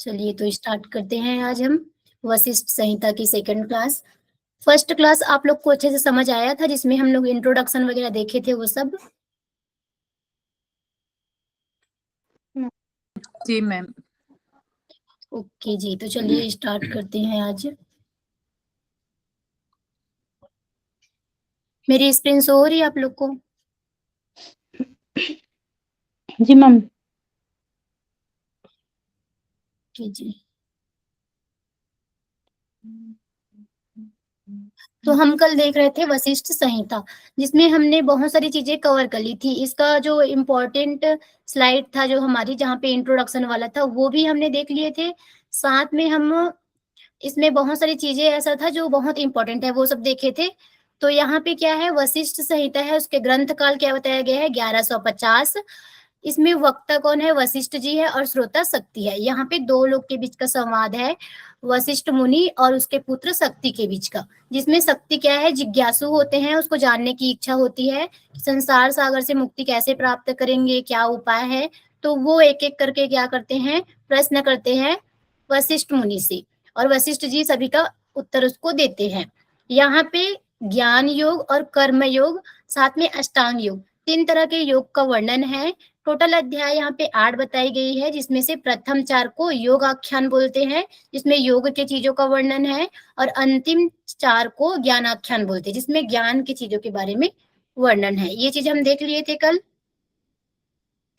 चलिए तो स्टार्ट करते हैं। आज हम वशिष्ठ संहिता की सेकंड क्लास। फर्स्ट क्लास आप लोग को अच्छे से समझ आया था, जिसमें हम लोग इंट्रोडक्शन वगैरह देखे थे वो सब? जी मैम। ओके जी, तो चलिए स्टार्ट करते हैं आज। मेरी स्क्रीन शो हो रही है आप लोग को? जी मैम। जी। तो हम कल देख रहे थे वशिष्ठ संहिता, जिसमें हमने बहुत सारी चीजें कवर कर ली थी। इसका जो इम्पोर्टेंट स्लाइड था, जो हमारी जहाँ पे इंट्रोडक्शन वाला था, वो भी हमने देख लिए थे। साथ में हम इसमें बहुत सारी चीजें ऐसा था जो बहुत इंपॉर्टेंट है, वो सब देखे थे। तो यहाँ पे क्या है, वशिष्ठ संहिता है, उसके ग्रंथ काल क्या बताया गया है, 1150। इसमें वक्ता कौन है, वशिष्ठ जी है, और श्रोता शक्ति है। यहाँ पे दो लोग के बीच का संवाद है, वशिष्ठ मुनि और उसके पुत्र शक्ति के बीच का, जिसमें शक्ति क्या है, जिज्ञासु होते हैं, उसको जानने की इच्छा होती है कि संसार सागर से मुक्ति कैसे प्राप्त करेंगे, क्या उपाय है। तो वो एक एक करके क्या करते हैं, प्रश्न करते हैं वशिष्ठ मुनि से, और वशिष्ठ जी सभी का उत्तर उसको देते हैं। यहाँ पे ज्ञान योग और कर्म योग, साथ में अष्टांग योग, 3 तरह के योग का वर्णन है। टोटल अध्याय यहाँ पे 8 बताई गई है, जिसमें से प्रथम 4 को योग आख्यान बोलते हैं, जिसमें योग के चीजों का वर्णन है, और अंतिम 4 को ज्ञान आख्यान बोलते हैं, जिसमें ज्ञान की चीजों के बारे में वर्णन है। ये चीज हम देख लिए थे कल।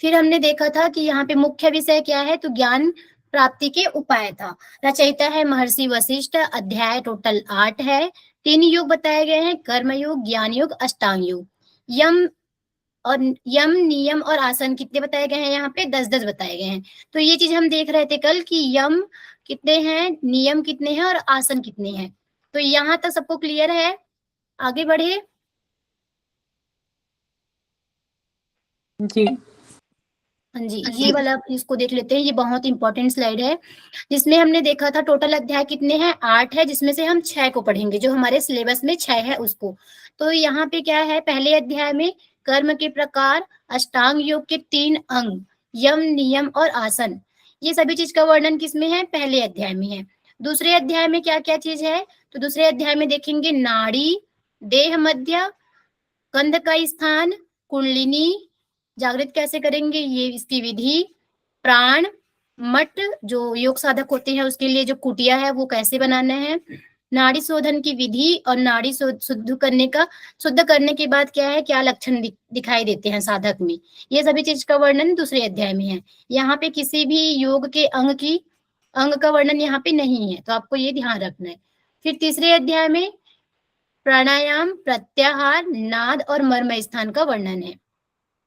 फिर हमने देखा था कि यहाँ पे मुख्य विषय क्या है, तो ज्ञान प्राप्ति के उपाय था। रचयिता है महर्षि वशिष्ठ। अध्याय टोटल 8 है। 3 योग बताए गए हैं, कर्म योग, ज्ञान योग, अष्टांग योग। यम नियम और आसन कितने बताए गए हैं, यहाँ पे 10-10 बताए गए हैं। तो ये चीज हम देख रहे थे कल कि यम कितने हैं, नियम कितने हैं, और आसन कितने हैं। तो यहाँ तक सबको क्लियर है? आगे बढ़े। जी हाँ जी, ये वाला इसको देख लेते हैं। ये बहुत इंपॉर्टेंट स्लाइड है, जिसमें हमने देखा था टोटल अध्याय कितने हैं, 8 है, जिसमें से हम 6 को पढ़ेंगे, जो हमारे सिलेबस में 6 है उसको। तो यहाँ पे क्या है, पहले अध्याय में कर्म के प्रकार, अष्टांग योग के 3 अंग, यम नियम और आसन, ये सभी चीज का वर्णन किसमें है, पहले अध्याय में है। दूसरे अध्याय में क्या क्या चीज है, तो दूसरे अध्याय में देखेंगे नाड़ी, देह मध्य, कंध का स्थान, कुंडलिनी, जागृत कैसे करेंगे ये इसकी विधि, प्राण, मठ जो योग साधक होते हैं उसके लिए जो कुटिया है वो कैसे बनाना है, नाड़ी शोधन की विधि, और नाड़ी शुद्ध करने के बाद क्या है, क्या लक्षण दिखाई देते हैं साधक में, ये सभी चीज का वर्णन दूसरे अध्याय में है। यहाँ पे किसी भी योग के अंग का वर्णन यहाँ पे नहीं है, तो आपको ये ध्यान रखना है। फिर तीसरे अध्याय में प्राणायाम, प्रत्याहार, नाद और मर्म स्थान का वर्णन है।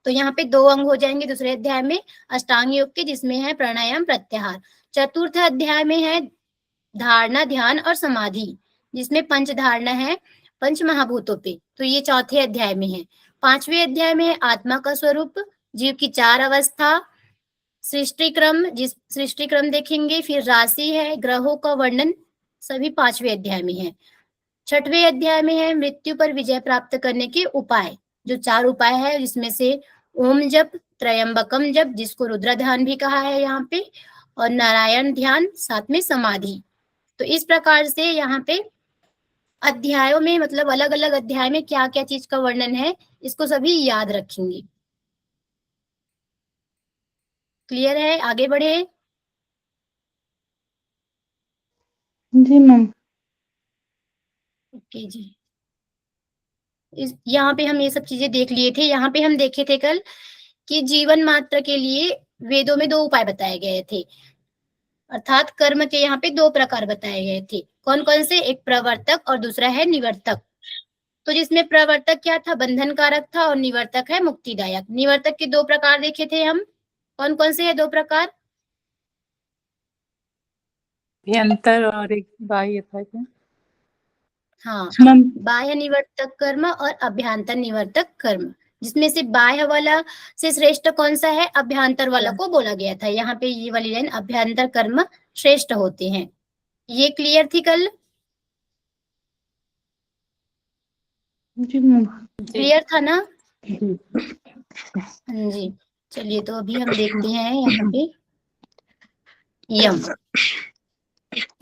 तो यहाँ पे 2 अंग हो जाएंगे दूसरे अध्याय में अष्टांग योग के, जिसमें है प्राणायाम, प्रत्याहार। चतुर्थ अध्याय में है धारणा, ध्यान और समाधि, जिसमें पंच धारणा है पंच महाभूतों पे, तो ये चौथे अध्याय में है। 5वें अध्याय में है आत्मा का स्वरूप, जीव की 4 अवस्था, सृष्टि क्रम देखेंगे। फिर राशि है, ग्रहों का वर्णन, सभी 5वें अध्याय में है। 6वें अध्याय में है मृत्यु पर विजय प्राप्त करने के उपाय, जो 4 उपाय है, जिसमें से ओम जप, त्रयंबकम जप, जिसको रुद्र ध्यान भी कहा है यहाँ पे, और नारायण ध्यान, साथ में समाधि। तो इस प्रकार से यहाँ पे अध्यायों में, मतलब अलग अलग अध्याय में क्या क्या चीज का वर्णन है, इसको सभी याद रखेंगे। क्लियर है? आगे बढ़े। जी मैम। ओके जी, यहाँ पे हम ये सब चीजें देख लिए थे। यहाँ पे हम देखे थे कल कि जीवन मात्र के लिए वेदों में 2 उपाय बताए गए थे, अर्थात कर्म के यहाँ पे 2 प्रकार बताए गए थे। कौन कौन से, एक प्रवर्तक और दूसरा है निवर्तक। तो जिसमें प्रवर्तक क्या था, बंधन कारक था, और निवर्तक है मुक्तिदायक। निवर्तक के 2 प्रकार देखे थे हम, कौन कौन से है 2 प्रकार? अभ्यंतर और एक बाह्य था क्या? हाँ, मैम बाह्य निवर्तक कर्म और अभ्यंतर निवर्तक कर्म, जिसमें से बाह्य वाला से श्रेष्ठ कौन सा है, अभ्यंतर वाला को बोला गया था। यहाँ पे ये वाली लाइन, अभ्यंतर कर्म श्रेष्ठ होते हैं। ये क्लियर थी कल? जी मैम। क्लियर था ना? जी। हाँ जी। चलिए तो अभी हम देखते हैं यहाँ पे यम।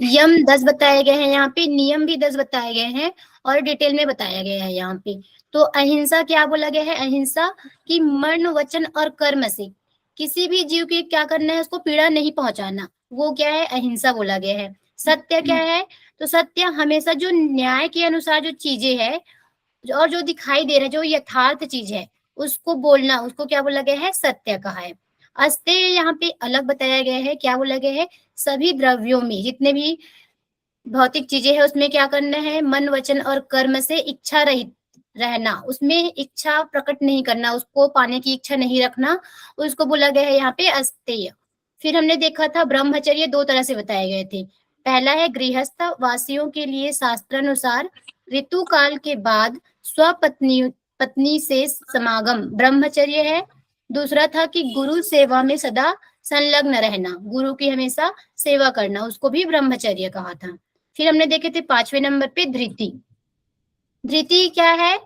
यम 10 बताए गए हैं यहाँ पे, नियम भी 10 बताए गए हैं और डिटेल में बताया गया है यहाँ पे। तो अहिंसा क्या बोला गया है? अहिंसा की मन, वचन और कर्म से किसी भी जीव के क्या करना है, उसको पीड़ा नहीं पहुंचाना, वो क्या है? अहिंसा बोला गया है। सत्य क्या है? तो सत्य हमेशा जो न्याय के अनुसार जो चीजें है और जो दिखाई दे रहा है, जो यथार्थ चीज है, उसको बोलना, उसको क्या बोला गया है? सत्य कहा है। अस्तेय यहाँ पे अलग बताया गया है, क्या बोला गया है? सभी द्रव्यों में, जितने भी भौतिक चीजें हैं, उसमें क्या करना है? मन, वचन और कर्म से इच्छा रहित रहना, उसमें इच्छा प्रकट नहीं करना, उसको पाने की इच्छा नहीं रखना, उसको बोला गया है यहाँ पे अस्तेय। फिर हमने देखा था ब्रह्मचर्य 2 तरह से बताए गए थे। पहला है गृहस्थ वासियों के लिए शास्त्रानुसार ऋतु काल के बाद स्वपत्नी पत्नी से समागम ब्रह्मचर्य है। दूसरा था कि गुरु सेवा में सदा संलग्न रहना, गुरु की हमेशा सेवा करना, उसको भी ब्रह्मचर्य कहा था। फिर हमने देखे थे 5वें नंबर पे धृति। धृति क्या है?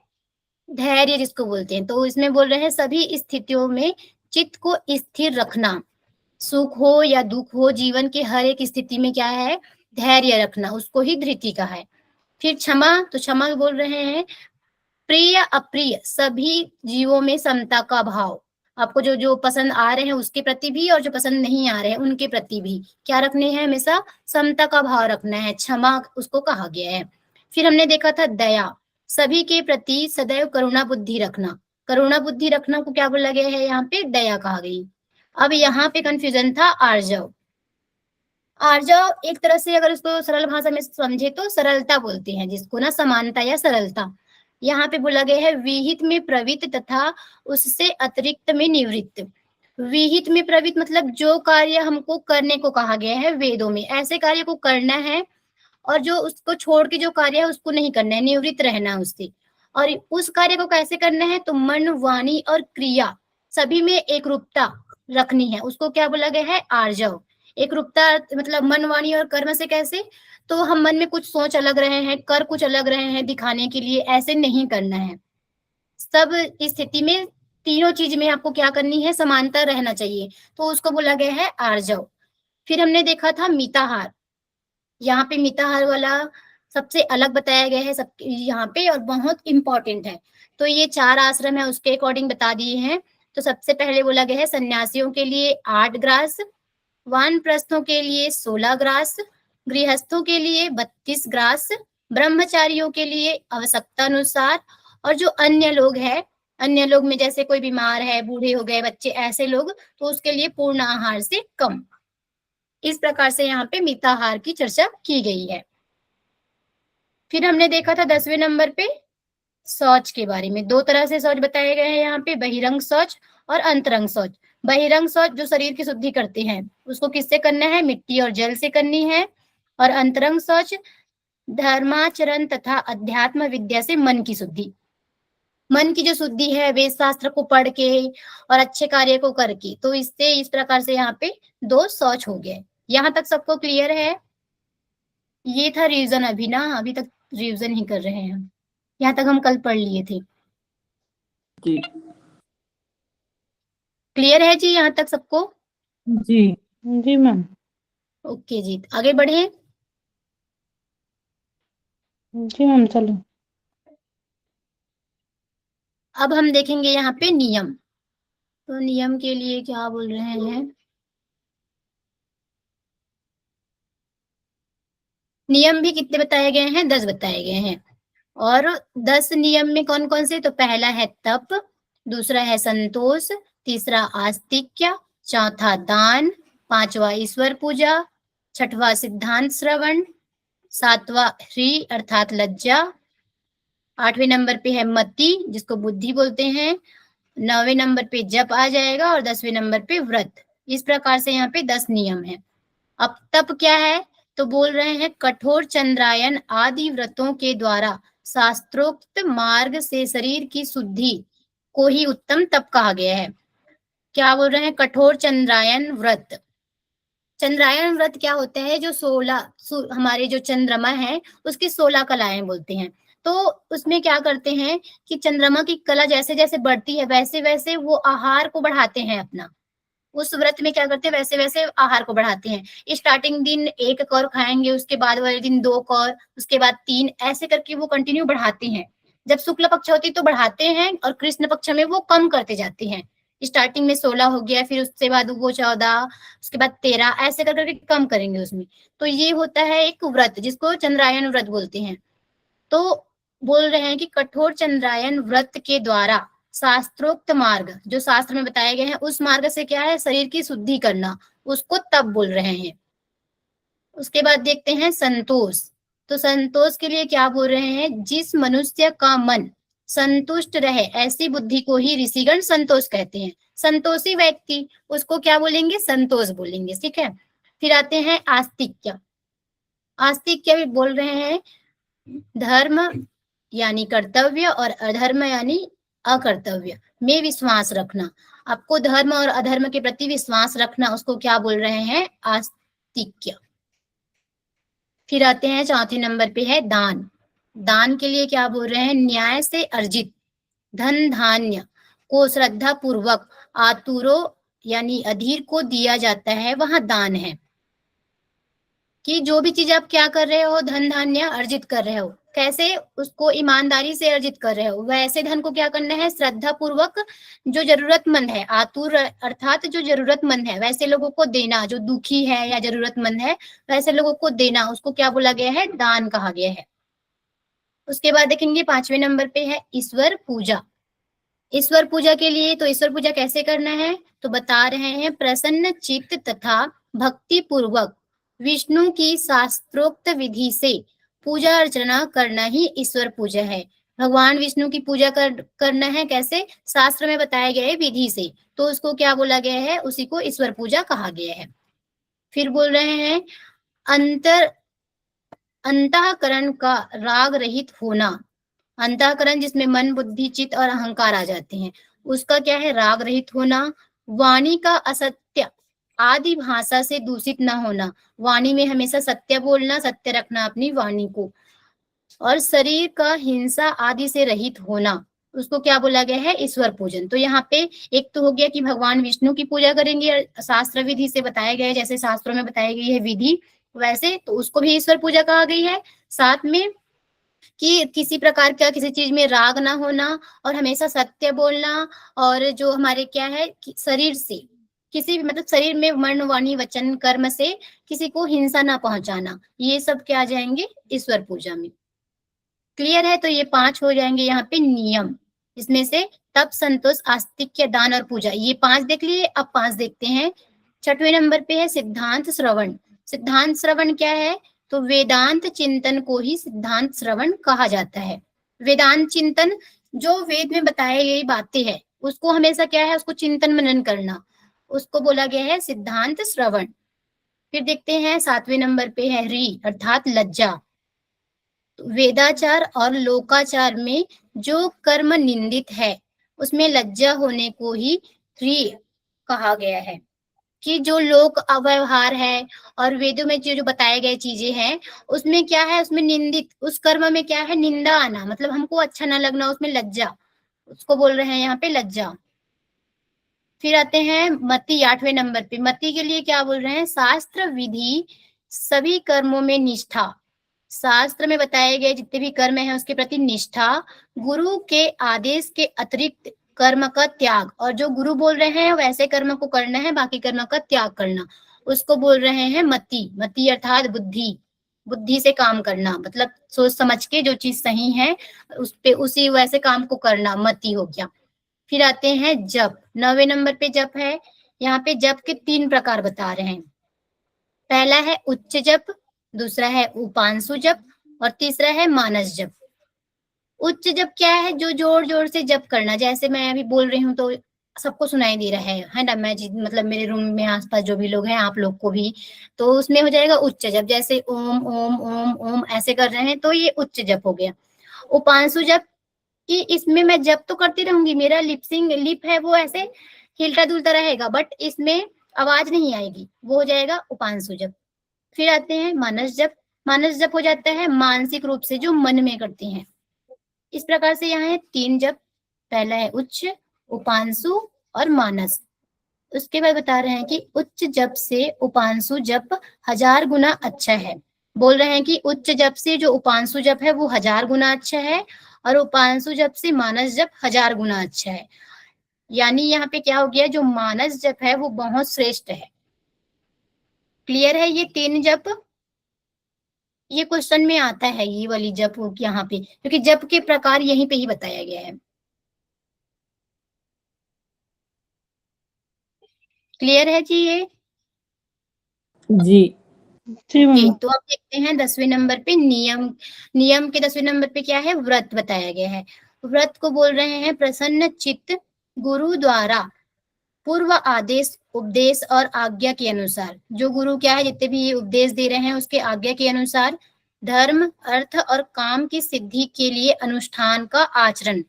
धैर्य जिसको बोलते हैं। तो इसमें बोल रहे हैं सभी स्थितियों में चित्त को स्थिर रखना, सुख हो या दुख हो, जीवन के हर एक स्थिति में क्या है? धैर्य रखना, उसको ही धृति का है। फिर क्षमा, तो क्षमा बोल रहे हैं प्रिय अप्रिय सभी जीवों में समता का भाव, आपको जो जो पसंद आ रहे हैं उसके प्रति भी और जो पसंद नहीं आ रहे हैं उनके प्रति भी क्या रखने हैं? हमेशा समता का भाव रखना है, क्षमा उसको कहा गया है। फिर हमने देखा था दया, सभी के प्रति सदैव करुणा बुद्धि रखना, करुणा बुद्धि रखना को क्या बोला गया है? यहाँ पे दया कहा गई। अब यहाँ पे कंफ्यूजन था आर्जव। आर्जव एक तरह से अगर उसको सरल भाषा में समझे तो सरलता बोलते हैं जिसको ना, समानता या सरलता। यहाँ पे बोला गया है विहित में प्रवृत्त तथा उससे अतिरिक्त में निवृत्त। विहित में प्रवृत्त मतलब जो कार्य हमको करने को कहा गया है वेदों में, ऐसे कार्य को करना है, और जो उसको छोड़ के जो कार्य है उसको नहीं करना है, निवृत्त रहना है उससे। और उस कार्य को कैसे करना है? तो मन, वाणी और क्रिया सभी में एक रूपता रखनी है, उसको क्या बोला गया है? आर्जव। एक रूपता मतलब मन, वाणी और कर्म से कैसे? तो हम मन में कुछ सोच अलग रहे हैं, कर कुछ अलग रहे हैं दिखाने के लिए, ऐसे नहीं करना है। सब स्थिति में तीनों चीज में आपको क्या करनी है? समानता रहना चाहिए, तो उसको बोला गया है आर्जव। फिर हमने देखा था मिताहार। यहाँ पे मिताहार वाला सबसे अलग बताया गया है सब यहाँ पे, और बहुत इंपॉर्टेंट है। तो ये 4 आश्रम है उसके अकॉर्डिंग बता दिए हैं। तो सबसे पहले बोला गया है सन्यासियों के लिए 8 ग्रास, वानप्रस्थों के लिए 16 ग्रास, गृहस्थों के लिए 32 ग्रास, ब्रह्मचारियों के लिए आवश्यकता अनुसार, और जो अन्य लोग हैं, अन्य लोग में जैसे कोई बीमार है, बूढ़े हो गए, बच्चे, ऐसे लोग, तो उसके लिए पूर्ण आहार से कम। इस प्रकार से यहाँ पे मिताहार की चर्चा की गई है। फिर हमने देखा था 10वें नंबर पे शौच के बारे में। 2 तरह से शौच बताए गए हैं यहाँ पे, बहिरंग शौच और अंतरंग शौच। बहिरंग शौच जो शरीर की शुद्धि करते हैं, उसको किससे करना है? मिट्टी और जल से करनी है। और अंतरंग शौच धर्माचरण तथा अध्यात्म विद्या से मन की शुद्धि, मन की जो शुद्धि है वेद शास्त्र को पढ़ के और अच्छे कार्य को करके, तो इससे इस प्रकार से यहाँ पे 2 शौच हो गए। यहाँ तक सबको क्लियर है? ये था रिवीजन अभी ना, अभी तक रिवीजन ही कर रहे हैं हम, यहाँ तक हम कल पढ़ लिए थे। जी क्लियर है जी यहाँ तक सबको? जी जी मैम। ओके जी, आगे बढ़े। जी मैम चलो। अब हम देखेंगे यहाँ पे नियम। तो नियम के लिए क्या बोल रहे हैं? नियम भी कितने बताए गए हैं? 10 बताए गए हैं। और 10 नियम में कौन कौन से? तो पहला है तप, दूसरा है संतोष, तीसरा आस्तिक्य, चौथा दान, 5वां ईश्वर पूजा, 6वां सिद्धांत श्रवण, 7वां ह्री अर्थात लज्जा, 8वें नंबर पे है मति जिसको बुद्धि बोलते हैं, 9वें नंबर पे जप आ जाएगा, और 10वें नंबर पे व्रत। इस प्रकार से यहाँ पे 10 नियम है। अब तप क्या है? तो बोल रहे हैं कठोर चंद्रायन आदि व्रतों के द्वारा शास्त्रोक्त मार्ग से शरीर की शुद्धि को ही उत्तम तप कहा गया है। क्या बोल रहे हैं? कठोर चंद्रायन व्रत। चंद्रायन व्रत क्या होता है? जो 16 हमारे जो चंद्रमा है उसकी 16 कलाएं बोलते हैं। तो उसमें क्या करते हैं कि चंद्रमा की कला जैसे जैसे बढ़ती है वैसे वैसे वो आहार को बढ़ाते हैं अपना, उस व्रत में क्या करते हैं, वैसे वैसे आहार को बढ़ाते हैं। स्टार्टिंग दिन 1 कौर खाएंगे, उसके बाद वाले दिन 2 कौर, उसके बाद 3, ऐसे करके वो कंटिन्यू बढ़ाते हैं। जब शुक्ल पक्ष होती तो बढ़ाते हैं और कृष्ण पक्ष में वो कम करते जाते हैं। स्टार्टिंग में 16 हो गया, फिर उसके बाद वो 14, उसके बाद 13, ऐसे कर करके कम करेंगे उसमें। तो ये होता है एक व्रत जिसको चंद्रायन व्रत बोलते हैं। तो बोल रहे हैं कि कठोर चंद्रायन व्रत के द्वारा शास्त्रोक्त मार्ग, जो शास्त्र में बताए गए हैं उस मार्ग से क्या है, शरीर की शुद्धि करना, उसको तप बोल रहे हैं। उसके बाद देखते हैं संतोष। तो संतोष के लिए क्या बोल रहे हैं, जिस मनुष्य का मन संतुष्ट रहे ऐसी बुद्धि को ही ऋषिगण संतोष कहते हैं। संतोषी व्यक्ति, उसको क्या बोलेंगे, संतोष बोलेंगे, ठीक है। फिर आते हैं आस्तिक्य। आस्तिक्य भी बोल रहे हैं धर्म यानी कर्तव्य और अधर्म यानी अकर्तव्य में विश्वास रखना। आपको धर्म और अधर्म के प्रति विश्वास रखना, उसको क्या बोल रहे हैं, आस्तिक्य। फिर आते हैं चौथे नंबर पे है दान। दान के लिए क्या बोल रहे हैं, न्याय से अर्जित धन धान्य को श्रद्धा पूर्वक आतुरों यानी अधीर को दिया जाता है, वहां दान है। कि जो भी चीज आप क्या कर रहे हो, धन धान्य अर्जित कर रहे हो, कैसे, उसको ईमानदारी से अर्जित कर रहे हो, वैसे धन को क्या करना है, श्रद्धा पूर्वक जो जरूरतमंद है, आतुर अर्थात जो जरूरतमंद है वैसे लोगों को देना, जो दुखी है या जरूरतमंद है वैसे लोगों को देना, उसको क्या बोला गया है, दान कहा गया है। उसके बाद देखेंगे 5वें नंबर पे है ईश्वर पूजा। ईश्वर पूजा के लिए, तो ईश्वर पूजा कैसे करना है, तो बता रहे हैं प्रसन्न चित्त तथा भक्ति पूर्वक विष्णु की शास्त्रोक्त विधि से पूजा अर्चना करना ही ईश्वर पूजा है। भगवान विष्णु की पूजा करना है, कैसे, शास्त्र में बताया गया है विधि से, तो उसको क्या बोला गया है, उसी को ईश्वर पूजा कहा गया है। फिर बोल रहे हैं अंतःकरण का राग रहित होना। अंतःकरण जिसमें मन बुद्धि चित्त और अहंकार आ जाते हैं, उसका क्या है, राग रहित होना। वाणी का असत्य आदि भाषा से दूषित ना होना, वाणी में हमेशा सत्य बोलना, सत्य रखना अपनी वाणी को। और शरीर का हिंसा आदि से रहित होना, उसको क्या बोला गया है, ईश्वर पूजन। तो यहाँ पे एक तो हो गया कि भगवान विष्णु की पूजा करेंगे, शास्त्र विधि से बताया गया है, जैसे शास्त्रों में बताई गई है विधि वैसे, तो उसको भी ईश्वर पूजा कहा गई है। साथ में कि किसी प्रकार का किसी चीज में राग ना होना और हमेशा सत्य बोलना, और जो हमारे क्या है शरीर से किसी भी मतलब शरीर में मन वाणी वचन कर्म से किसी को हिंसा ना पहुंचाना, ये सब क्या आ जाएंगे ईश्वर पूजा में। क्लियर है, तो ये 5 हो जाएंगे यहाँ पे नियम, इसमें से तप संतोष आस्तिक्य दान और पूजा, ये 5 देख लिए। अब 5 देखते हैं। 6वें नंबर पे है सिद्धांत श्रवण। सिद्धांत श्रवण क्या है, तो वेदांत चिंतन को ही सिद्धांत श्रवण कहा जाता है। वेदांत चिंतन, जो वेद में बताई गई बातें हैं उसको हमेशा क्या है, उसको चिंतन मनन करना, उसको बोला गया है सिद्धांत श्रवण। फिर देखते हैं 7वें नंबर पे है री अर्थात लज्जा। वेदाचार और लोकाचार में जो कर्म निंदित है उसमें लज्जा होने को ही री कहा गया है। कि जो लोक अव्यवहार है और वेदों में जो जो बताए गए चीजें हैं उसमें क्या है, उसमें निंदित, उस कर्म में क्या है, निंदा आना, मतलब हमको अच्छा ना लगना, उसमें लज्जा, उसको बोल रहे हैं यहाँ पे लज्जा। फिर आते हैं मति 8वें नंबर पे। मति के लिए क्या बोल रहे हैं, शास्त्र विधि सभी कर्मों में निष्ठा, शास्त्र में बताए गए जितने भी कर्म हैं उसके प्रति निष्ठा, गुरु के आदेश के अतिरिक्त कर्म का त्याग, और जो गुरु बोल रहे हैं वैसे कर्म को करना है, बाकी कर्म का त्याग करना, उसको बोल रहे हैं मति। मति अर्थात बुद्धि, बुद्धि से काम करना, मतलब सोच समझ के जो चीज सही है उस पे उसी वैसे काम को करना, मति हो गया। फिर आते हैं जप। 9वें नंबर पे जप है। यहाँ पे जप के 3 प्रकार बता रहे हैं। पहला है उच्च जप, दूसरा है उपांशु जप और तीसरा है मानस जप। उच्च जप क्या है, जो जोर जोर से जप करना, जैसे मैं अभी बोल रही हूँ तो सबको सुनाई दे रहा है ना, मैं मतलब मेरे रूम में आसपास जो भी लोग हैं आप लोग को भी, तो उसमें हो जाएगा उच्च जप, जैसे ओम ओम ओम ओम ऐसे कर रहे हैं तो ये उच्च जप हो गया। उपांशु जप कि इसमें मैं जप तो करती रहूंगी, मेरा लिप है वो ऐसे हिलता डुलता रहेगा, बट इसमें आवाज नहीं आएगी, वो हो जाएगा उपांशु जप। फिर आते हैं मानस जप। मानस जप हो जाता है मानसिक रूप से जो मन में करते हैं। इस प्रकार से यहाँ है 3 जप, पहला है उच्च, उपांशु और मानस। उसके बाद बता रहे हैं कि उच्च जप से उपांशु जप 1000 गुना अच्छा है। बोल रहे हैं कि उच्च जप से जो उपांशु जप है वो 1000 गुना अच्छा है और उपांशु जप से मानस जप 1000 गुना अच्छा है। यानी यहाँ पे क्या हो गया, जो मानस जप है वो बहुत श्रेष्ठ है। क्लियर है? ये 3 जप ये क्वेश्चन में आता है, ये वाली जप यहाँ पे, क्योंकि जप के प्रकार यहीं पे ही बताया गया है। क्लियर है जी ये? जी। जी ओके, मम्मा। तो अब देखते हैं 10वें नंबर पे नियम। नियम के 10वें नंबर पे क्या है, व्रत बताया गया है। व्रत को बोल रहे हैं प्रसन्न चित्त गुरु द्वारा पूर्व आदेश उपदेश और आज्ञा के अनुसार, जो गुरु क्या है जितने भी उपदेश दे रहे हैं उसके आज्ञा के अनुसार धर्म अर्थ और काम की सिद्धि के लिए अनुष्ठान का आचरण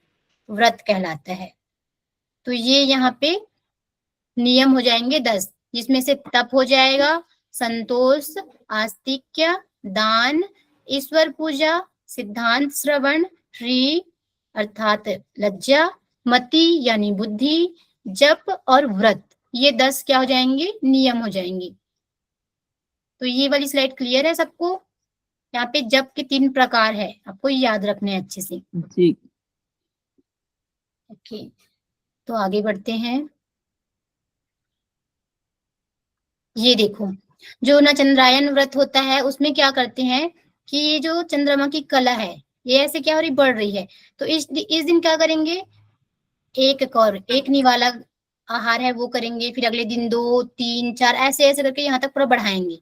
व्रत कहलाता है। तो ये यहाँ पे नियम हो जाएंगे 10, जिसमें से तप हो जाएगा, संतोष, आस्तिक्य, दान, ईश्वर पूजा, सिद्धांत श्रवण, श्री अर्थात लज्जा, मति यानी बुद्धि, जप और व्रत, ये 10 क्या हो जाएंगे, नियम हो जाएंगे। तो ये वाली स्लाइड क्लियर है सबको? यहाँ पे जप के 3 प्रकार है, आपको याद रखने हैं अच्छे से। जी। ओके, तो आगे बढ़ते हैं। ये देखो, जो ना चंद्रायन व्रत होता है उसमें क्या करते हैं कि ये जो चंद्रमा की कला है ये ऐसे क्या हो रही, बढ़ रही है। तो इस दिन क्या करेंगे, एक निवाला आहार है वो करेंगे, फिर अगले दिन 2 3 4 ऐसे ऐसे करके यहाँ तक पूरा बढ़ाएंगे।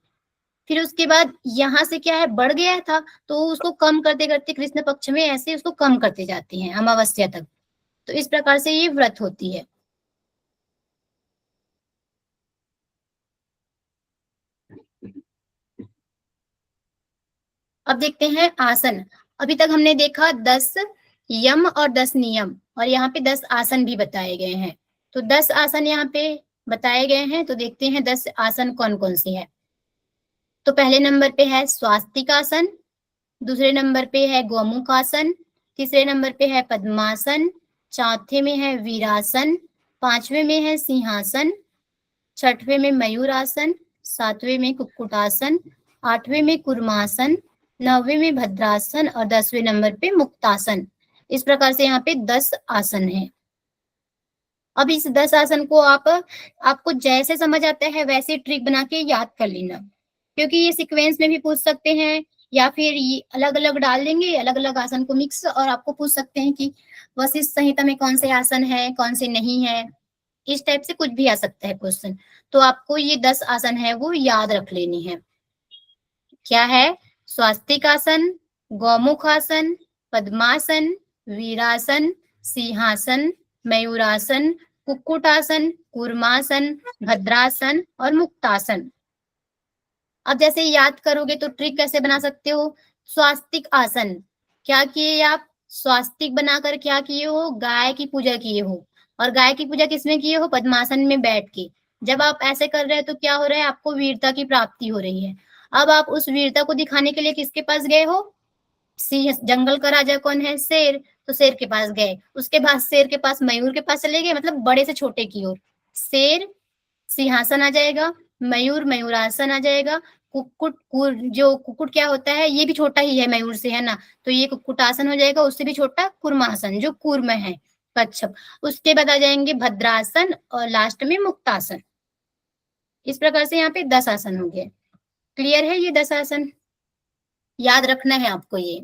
फिर उसके बाद यहाँ से क्या है, बढ़ गया था तो उसको कम करते करते कृष्ण पक्ष में ऐसे उसको कम करते जाते हैं अमावस्या तक। तो इस प्रकार से ये व्रत होती है। अब देखते हैं आसन। अभी तक हमने देखा 10 यम और 10 नियम, और यहाँ पे 10 आसन भी बताए गए हैं। तो 10 आसन यहाँ पे बताए गए हैं, तो देखते हैं 10 आसन कौन कौन से हैं। तो पहले नंबर पे है स्वास्तिक आसन, दूसरे नंबर पे है गोमुख आसन, तीसरे नंबर पे है पद्मासन, चौथे में है वीरासन, पांचवे में है सिंहासन, छठवें में मयूरासन, सातवें में कुक्कुटासन, आठवें में कुर्मासन, नौवें में भद्रासन और 10वें नंबर पे मुक्तासन। इस प्रकार से यहाँ पे 10 आसन है। अब इस 10 आसन को आपको जैसे समझ आता है वैसे ट्रिक बना के याद कर लेना, क्योंकि ये सीक्वेंस में भी पूछ सकते हैं या फिर ये अलग अलग डाल देंगे, अलग अलग आसन को मिक्स, और आपको पूछ सकते हैं कि वशिष्ठ संहिता में कौन से आसन है कौन से नहीं है। इस टाइप से कुछ भी आ सकता है क्वेश्चन। तो आपको ये 10 आसन है वो याद रख लेनी है। क्या है, स्वास्तिक आसन, गौमुख आसन, पद्मासन, वीरासन, सिंहासन, मयूरासन, कुक्कुटासन, कूर्मासन, भद्रासन और मुक्तासन। अब जैसे याद करोगे तो ट्रिक कैसे बना सकते हो। स्वास्तिक आसन क्या किए आप, स्वास्तिक बनाकर क्या किए हो, गाय की पूजा किए हो, और गाय की पूजा किसमें किए हो, पद्मासन में बैठ के। जब आप ऐसे कर रहे हो तो क्या हो रहा है, आपको वीरता की प्राप्ति हो रही है। अब आप उस वीरता को दिखाने के लिए किसके पास गए हो, सिंह, जंगल का राजा कौन है, शेर, तो शेर के पास गए। उसके बाद शेर के पास मयूर के पास चले गए, मतलब बड़े से छोटे की ओर। शेर सिंहासन आ जाएगा, मयूर मयूरासन आ जाएगा, जो कुक्कुट क्या होता है, ये भी छोटा ही है मयूर से, है ना, तो ये कुक्कुटासन हो जाएगा, उससे भी छोटा कुर्मासन जो कूर्म है, कच्छप। उसके बाद आ जाएंगे भद्रासन और लास्ट में मुक्तासन। इस प्रकार से यहाँ पे 10 आसन हो गए। क्लियर है ये 10 आसन? याद रखना है आपको ये।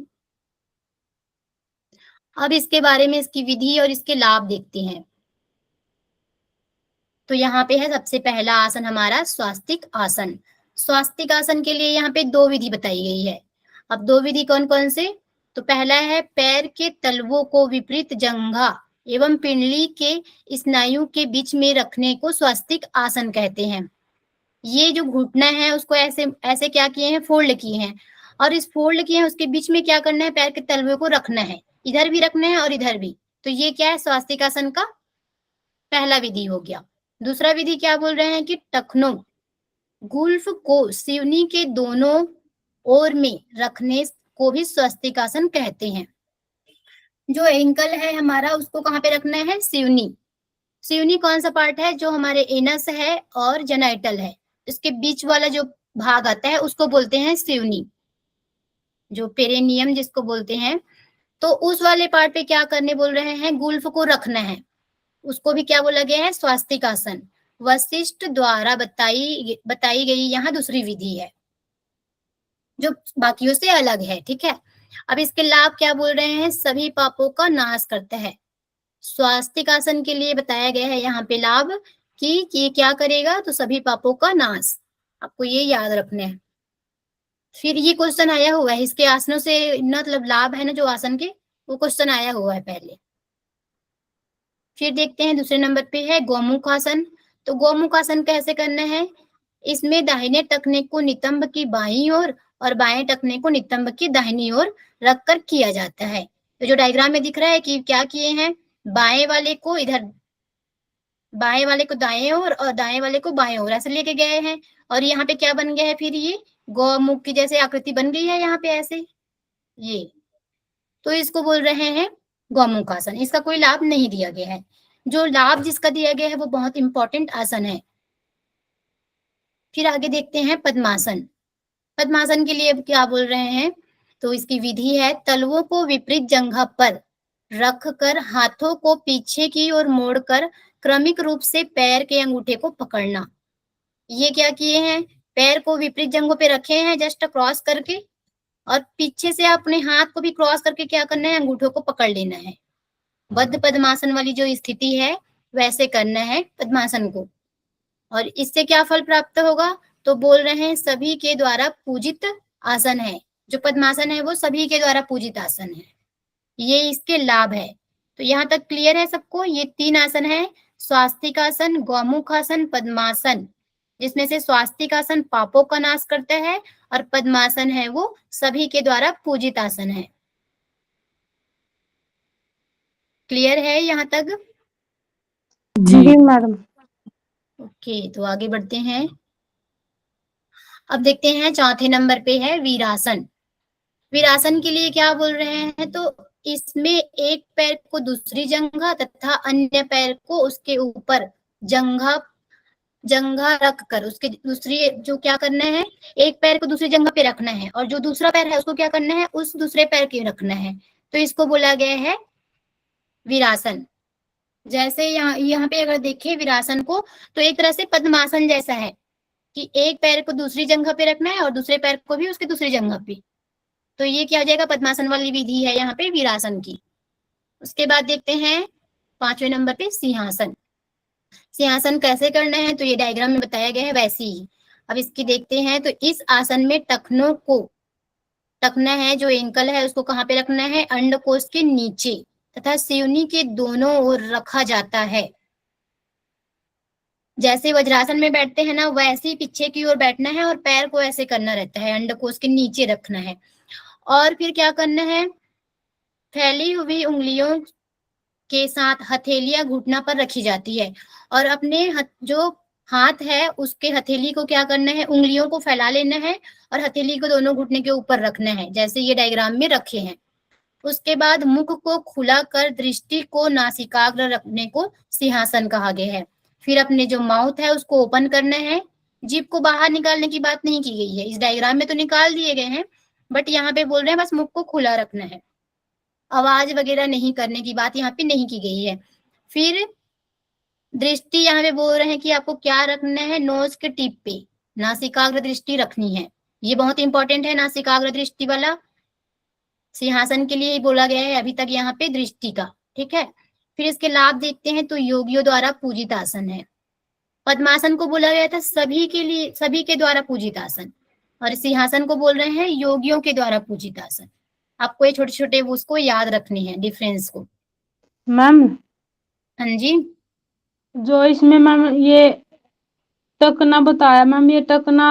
अब इसके बारे में, इसकी विधि और इसके लाभ देखते हैं। तो यहाँ पे है सबसे पहला आसन हमारा स्वास्तिक आसन। स्वास्तिक आसन के लिए यहाँ पे 2 विधि बताई गई है। अब 2 विधि कौन कौन से, तो पहला है पैर के तलवों को विपरीत जंघा एवं पिंडली के स्नायु के बीच में रखने को स्वास्तिक आसन कहते हैं। ये जो घुटना है उसको ऐसे ऐसे क्या किए हैं, फोल्ड किए हैं, और इस फोल्ड किए हैं उसके बीच में क्या करना है, पैर के तलवे को रखना है, इधर भी रखना है और इधर भी। तो ये क्या है, स्वास्तिक आसन का पहला विधि हो गया। दूसरा विधि क्या बोल रहे हैं कि टखनों गुल्फ को सिवनी के दोनों ओर में रखने को भी स्वास्तिक आसन कहते हैं। जो एंकल है हमारा उसको कहाँ पे रखना है, सिवनी, सिवनी कौन सा पार्ट है? जो हमारे एनस है और जेनाइटल है, इसके बीच वाला जो भाग आता है उसको बोलते हैं सिवनी, जो पेरेनियम जिसको बोलते हैं। तो उस वाले पार्ट पे क्या करने बोल रहे हैं? गुल्फ को रखना है। उसको भी क्या बोला गया है? स्वास्तिक आसन। वशिष्ठ द्वारा बताई गई यहाँ दूसरी विधि है, जो बाकियों से अलग है। ठीक है, अब इसके लाभ क्या बोल रहे हैं? सभी पापों का नाश करता है। स्वास्तिक आसन के लिए बताया गया है यहाँ पे लाभ कि ये क्या करेगा? तो सभी पापों का नाश, आपको ये याद रखना है। फिर ये क्वेश्चन आया हुआ है, इसके आसनों से मतलब लाभ है ना जो आसन के, वो क्वेश्चन आया हुआ है पहले। फिर देखते हैं दूसरे नंबर पे है गौमुख आसन। तो गौमुख आसन कैसे करना है? इसमें दाहिने टखने को नितंब की बाईं ओर और बाएं टखने को नितंब की दाहिनी ओर रखकर किया जाता है। तो जो डायग्राम में दिख रहा है कि क्या किए हैं, बाएं वाले को इधर, बाएं वाले को दाएं ओर और दाएं वाले को बाएं ओर ऐसे लेके गए हैं। और यहाँ पे क्या बन गया है? फिर ये गौमुख की जैसे आकृति बन गई है यहाँ पे ऐसे, ये तो इसको बोल रहे हैं गौमुख आसन। इसका कोई लाभ नहीं दिया गया है। जो लाभ जिसका दिया गया है वो बहुत इंपॉर्टेंट आसन है। फिर आगे देखते हैं पद्मासन। पद्मासन के लिए क्या बोल रहे हैं? तो इसकी विधि है तलवों को विपरीत जंघा पर रखकर हाथों को पीछे की ओर मोड़कर क्रमिक रूप से पैर के अंगूठे को पकड़ना। ये क्या किए हैं? पैर को विपरीत जंघों पे रखे हैं जस्ट क्रॉस करके, और पीछे से अपने हाथ को भी क्रॉस करके क्या करना है? अंगूठों को पकड़ लेना है। बद्ध पद्मासन वाली जो स्थिति है वैसे करना है पद्मासन को। और इससे क्या फल प्राप्त होगा? तो बोल रहे हैं सभी के द्वारा पूजित आसन है। जो पद्मासन है वो सभी के द्वारा पूजित आसन है, ये इसके लाभ है। तो यहाँ तक क्लियर है सबको? ये 3 आसन है, स्वास्तिक आसन, गौमुख आसन, पद्मासन, जिसमें से स्वास्तिक आसन पापों का नाश करता है और पद्मासन है वो सभी के द्वारा पूजित आसन है। क्लियर है यहाँ तक? जी मैडम। ओके, तो आगे बढ़ते हैं। अब देखते हैं चौथे नंबर पे है वीरासन। वीरासन के लिए क्या बोल रहे हैं? तो इसमें एक पैर को दूसरी जंघा तथा अन्य पैर को उसके ऊपर जंघा जंघा रख कर उसके दूसरी जो क्या करना है, एक पैर को दूसरी जंघा पे रखना है और जो दूसरा पैर है उसको क्या करना है? उस दूसरे पैर के रखना है। तो इसको बोला गया है वीरासन। जैसे यहाँ पे अगर देखें वीरासन को, तो एक तरह से पद्मासन जैसा है कि एक पैर को दूसरी जंघा पे रखना है और दूसरे पैर को भी उसके दूसरी जंघा पे। तो ये क्या हो जाएगा? पद्मासन वाली विधि है यहाँ पे वीरासन की। उसके बाद देखते हैं 5वें नंबर पे सिंहासन। सिंहासन कैसे करना है? तो ये डायग्राम में बताया गया है वैसे ही। अब इसकी देखते हैं। तो इस आसन में टखनों को, टखना है जो एंकल है उसको कहाँ पे रखना है? अंडकोश के नीचे तथा सिवनी के दोनों ओर रखा जाता है। जैसे वज्रासन में बैठते हैं ना, वैसे ही पीछे की ओर बैठना है और पैर को ऐसे करना रहता है, अंडकोश के नीचे रखना है। और फिर क्या करना है? फैली हुई उंगलियों के साथ हथेलियां घुटना पर रखी जाती है और अपने जो हाथ है उसके हथेली को क्या करना है? उंगलियों को फैला लेना है और हथेली को दोनों घुटने के ऊपर रखना है, जैसे ये डायग्राम में रखे हैं। उसके बाद मुख को खुला कर दृष्टि को नासिकाग्र रखने को सिंहासन कहा गया है। फिर अपने जो माउथ है उसको ओपन करना है। जीभ को बाहर निकालने की बात नहीं की गई है, इस डायग्राम में तो निकाल दिए गए हैं बट यहाँ पे बोल रहे हैं बस मुख को खुला रखना है, आवाज वगैरह नहीं करने की बात यहाँ पे नहीं की गई है। फिर दृष्टि यहाँ पे बोल रहे हैं कि आपको क्या रखना है? नोज के टिप पे नासिकाग्र दृष्टि रखनी है। ये बहुत इंपॉर्टेंट है नासिकाग्र दृष्टि वाला, सिंहासन के लिए बोला गया है अभी तक यहाँ पे दृष्टि का। ठीक है, फिर इसके लाभ देखते हैं। तो योगियों द्वारा पूजित आसन है। पद्मासन को बोला गया था सभी के लिए, सभी के द्वारा पूजित आसन, और सिंहासन को बोल रहे हैं योगियों के द्वारा पूजित आसन। आपको ये छोटे छोटे उसको याद रखने हैं, डिफरेंस को। मैम हाँ जी, जो इसमें मैम ये टकना बताया मैम, ये टकना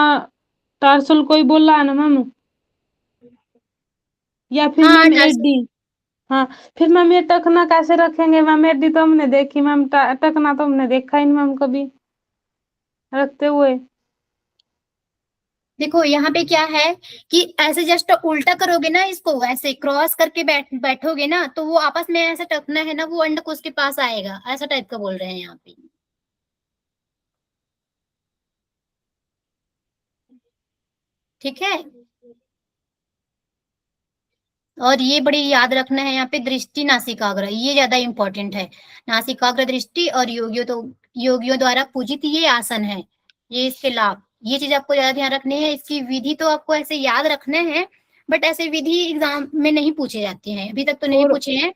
टार्सल कोई बोला है ना मैम, या फिर हाँ मैम एडी? हाँ, फिर मैम ये टकना कैसे रखेंगे मैम? एडी तो हमने देखी मैम, टकना तो हमने देखा ही नहीं मैम कभी रखते हुए। देखो यहाँ पे क्या है कि ऐसे जस्ट उल्टा करोगे ना, इसको ऐसे क्रॉस करके बैठोगे ना, तो वो आपस में ऐसे टकना है ना, वो अंडकोश के पास आएगा, ऐसा टाइप का बोल रहे हैं यहाँ पे। ठीक है। और ये बड़ी याद रखना है यहाँ पे, दृष्टि नासिकाग्र, ये ज्यादा इंपॉर्टेंट है। नासिकाग्र दृष्टि और योगियों द्वारा पूजित ये आसन है, ये इसके लाभ, ये चीज आपको ज्यादा ध्यान रखनी है। इसकी विधि तो आपको ऐसे याद रखने हैं, बट ऐसे विधि एग्जाम में नहीं पूछे जाते हैं, अभी तक तो नहीं और पूछे हैं।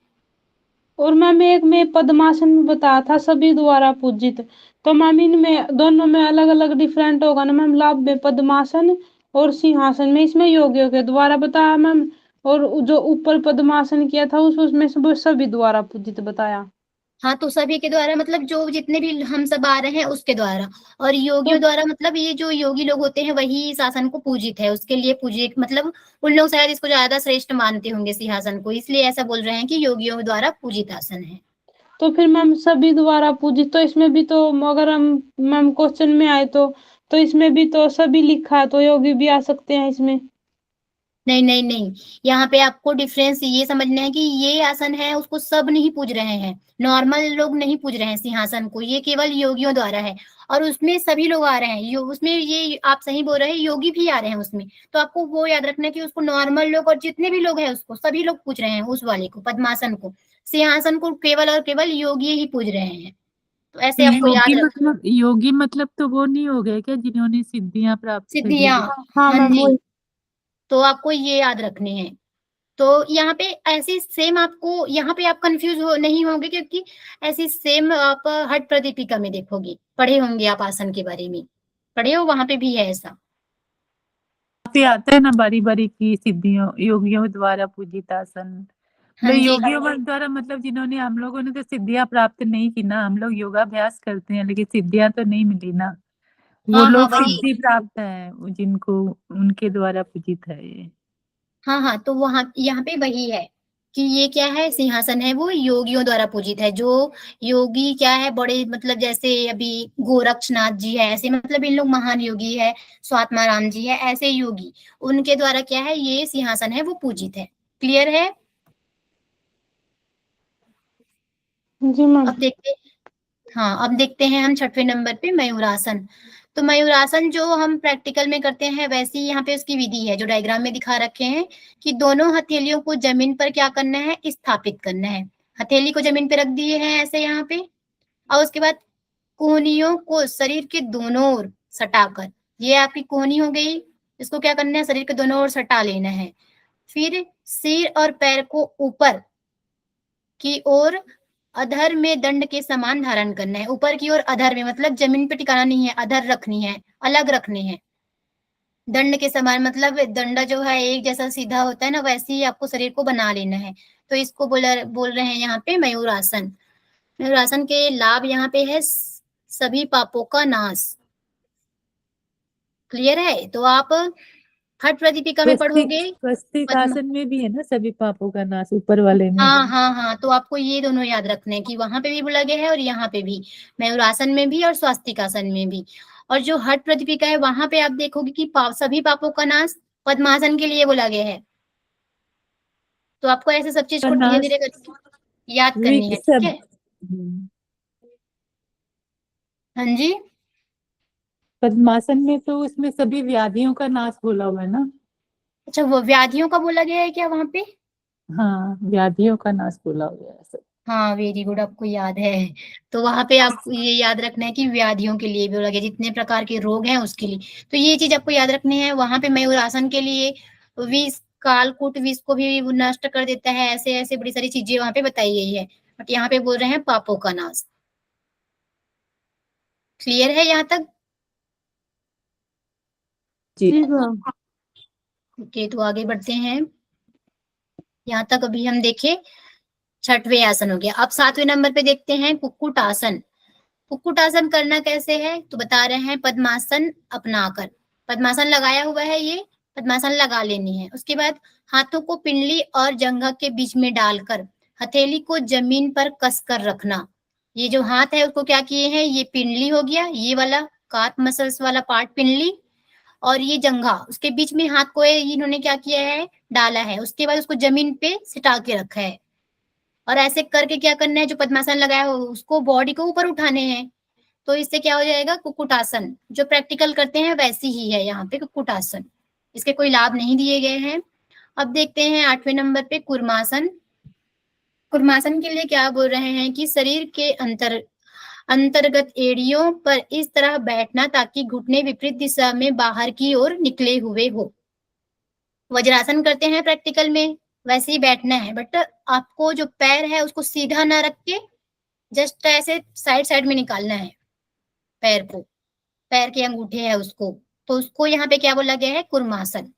और मैम एक में पद्मासन में बताया था सभी द्वारा पूजित, तो मैम इनमें दोनों में अलग अलग डिफरेंट होगा ना मैम? लाभ में पद्मासन और सिंहासन में इसमें योगियों के द्वारा बताया मैम, और जो ऊपर पद्मासन किया था उसमें सब सभी द्वारा पूजित बताया। हाँ, तो सभी के द्वारा मतलब जो जितने भी हम सब आ रहे हैं उसके द्वारा, और योगियों तो द्वारा मतलब ये जो योगी लोग होते हैं वही इस आसन को पूजित है, उसके लिए पूजित मतलब उन लोग शायद इसको ज्यादा श्रेष्ठ मानते होंगे सिंहासन को, इसलिए ऐसा बोल रहे हैं कि योगियों द्वारा पूजित आसन है। तो फिर मैम सभी द्वारा पूजित, तो इसमें भी तो अगर हम मैम क्वेश्चन में आए तो इसमें भी तो सभी लिखा है, तो योगी भी आ सकते हैं इसमें। नहीं नहीं नहीं, यहाँ पे आपको डिफरेंस ये समझना है कि ये आसन है उसको सब नहीं पूज रहे हैं, नॉर्मल लोग नहीं पूज रहे हैं सिंहासन को, ये केवल योगियों द्वारा है। और उसमें सभी लोग आ रहे हैं, उसमें ये आप सही बोल रहे हैं, योगी भी आ रहे हैं उसमें। तो आपको वो याद रखना है कि उसको नॉर्मल लोग और जितने भी लोग हैं उसको सभी लोग पूज रहे हैं, उस वाले को पद्मासन को। सिंहासन को केवल और केवल योगी ही पूज रहे हैं, तो ऐसे आपको याद रखना। योगी मतलब तो वो नहीं हो गए क्या जिन्होंने सिद्धियां प्राप्त कर ली? सिद्धियां, हाँ हाँ मैम जी, वही। तो आपको ये याद रखने हैं। तो यहाँ पे ऐसी सेम आपको, यहाँ पे आप कंफ्यूज हो नहीं होंगे, क्योंकि ऐसी सेम आप हट प्रदीपिका में देखोगे, पढ़े होंगे आप आसन के बारे में, पढ़े हो, वहां पे भी है ऐसा। पे आता है ना बारी बारी की सिद्धियों योगियों द्वारा पूजित आसन, हाँ मतलब जी, योगियों द्वारा, मतलब जिन्होंने, हम लोगों ने तो सिद्धियां प्राप्त नहीं की ना, हम लोग योगाभ्यास करते हैं लेकिन सिद्धियां तो नहीं मिली ना, वो हाँ हाँ लोग वही, सिद्धि प्राप्त है जिनको, उनके द्वारा पूजित है ये। हाँ हाँ, तो वहां यहाँ पे वही है कि ये क्या है, सिंहासन है वो योगियों द्वारा पूजित है। जो योगी क्या है, बड़े मतलब जैसे अभी गोरक्षनाथ जी है, ऐसे मतलब इन लोग महान योगी है, स्वात्माराम जी है, ऐसे योगी, उनके द्वारा क्या है, ये सिंहासन है वो पूजित है। क्लियर है। जी मैम। अब देखते हाँ, अब देखते हैं हम छठवें नंबर पे मयूरासन। तो मयूरासन जो हम प्रैक्टिकल में करते हैं वैसी यहाँ पे उसकी विधि है, जो डायग्राम में दिखा रखे हैं कि दोनों हथेलियों को जमीन पर क्या करना है, स्थापित करना है। हथेली को जमीन पे रख दिए हैं ऐसे यहाँ पे, और उसके बाद कोहनियों को शरीर के दोनों ओर सटाकर, ये आपकी कोहनी हो गई, इसको क्या करना है, शरीर के दोनों ओर सटा लेना है। फिर सिर और पैर को ऊपर की ओर अधर में दंड के समान धारण करना है, ऊपर की ओर अधर में मतलब जमीन पे टिकाना नहीं है, अधर रखनी है, अलग रखनी है। दंड के समान मतलब दंडा जो है एक जैसा सीधा होता है ना, वैसे ही आपको शरीर को बना लेना है। तो इसको बोल रहे हैं यहाँ पे मयूरासन। मयूरासन के लाभ यहाँ पे है सभी पापों का नाश। क्लियर है। तो आप हठ प्रदीपिका में स्वस्तिक पढ़ोगे स्वस्तिक पद्म, आसन में भी है ना सभी पापों का नाश, ऊपर वाले में भी। हाँ हाँ हाँ, तो आपको ये दोनों याद रखने हैं कि वहां पे भी लगे है और यहाँ पे भी, मयूरासन में भी और स्वास्तिक आसन में भी। और जो हठ प्रदीपिका है वहां पे आप देखोगे कि सभी पापों का नाश पद्मासन के लिए बोला गया है। तो आपको ऐसे सब चीज का को धीरे नाश धीरे करके याद करनी है, ठीक सब। है। हाँ जी, पद्मासन में तो उसमें सभी व्याधियों का नाश बोला हुआ है ना? अच्छा, वो व्याधियों का बोला गया है क्या वहां पे? हाँ, व्याधियों का नाश बोला हुआ है सब। हाँ, वेरी गुड, आपको याद है। तो वहां पे आपको ये याद रखना है कि व्याधियों के लिए भी बोला गया, जितने प्रकार के रोग हैं उसके लिए। तो ये चीज आपको याद रखनी है। वहां पे मयूरासन के लिए विष, कालकूट विष को भी वो नष्ट कर देता है, ऐसे ऐसे बड़ी सारी चीजें वहां पे बताई गई है। बट यहाँ पे बोल रहे हैं पापों का नाश। क्लियर है यहाँ तक। जी। ठीक है। ओके, तो आगे बढ़ते हैं। यहाँ तक अभी हम देखे छठवें आसन हो गया। अब सातवें नंबर पे देखते हैं कुक्कुट आसन। कुक्कुट आसन करना कैसे है, तो बता रहे हैं पद्मासन अपनाकर। पद्मासन लगाया हुआ है, ये पद्मासन लगा लेनी है। उसके बाद हाथों को पिंडली और जंघा के बीच में डालकर हथेली को जमीन पर कसकर रखना। ये जो हाथ है उसको क्या किए हैं, ये पिंडली हो गया, ये वाला कार्प मसल्स वाला पार्ट पिंडली, और ये जंघा, उसके बीच में हाथ को इन्होंने क्या किया है, डाला है। उसके बाद उसको जमीन पे सिटा के रखा है और ऐसे करके क्या करना है, जो पद्मासन लगाया हो उसको बॉडी को ऊपर उठाने हैं। तो इससे क्या हो जाएगा, कुक्कुटासन। जो प्रैक्टिकल करते हैं वैसी ही है यहाँ पे कुक्कुटासन। इसके कोई लाभ नहीं दिए गए हैं। अब देखते हैं 8वें नंबर पे कुर्मासन। कुर्मासन के लिए क्या बोल रहे हैं कि शरीर के अंतर्गत एड़ियों पर इस तरह बैठना ताकि घुटने विपरीत दिशा में बाहर की ओर निकले हुए हो। वज्रासन करते हैं प्रैक्टिकल में, वैसे ही बैठना है, बट आपको जो पैर है उसको सीधा ना रख के जस्ट ऐसे साइड साइड में निकालना है पैर को, पैर के अंगूठे है उसको। तो उसको यहाँ पे क्या बोला गया है, कुर्मासन।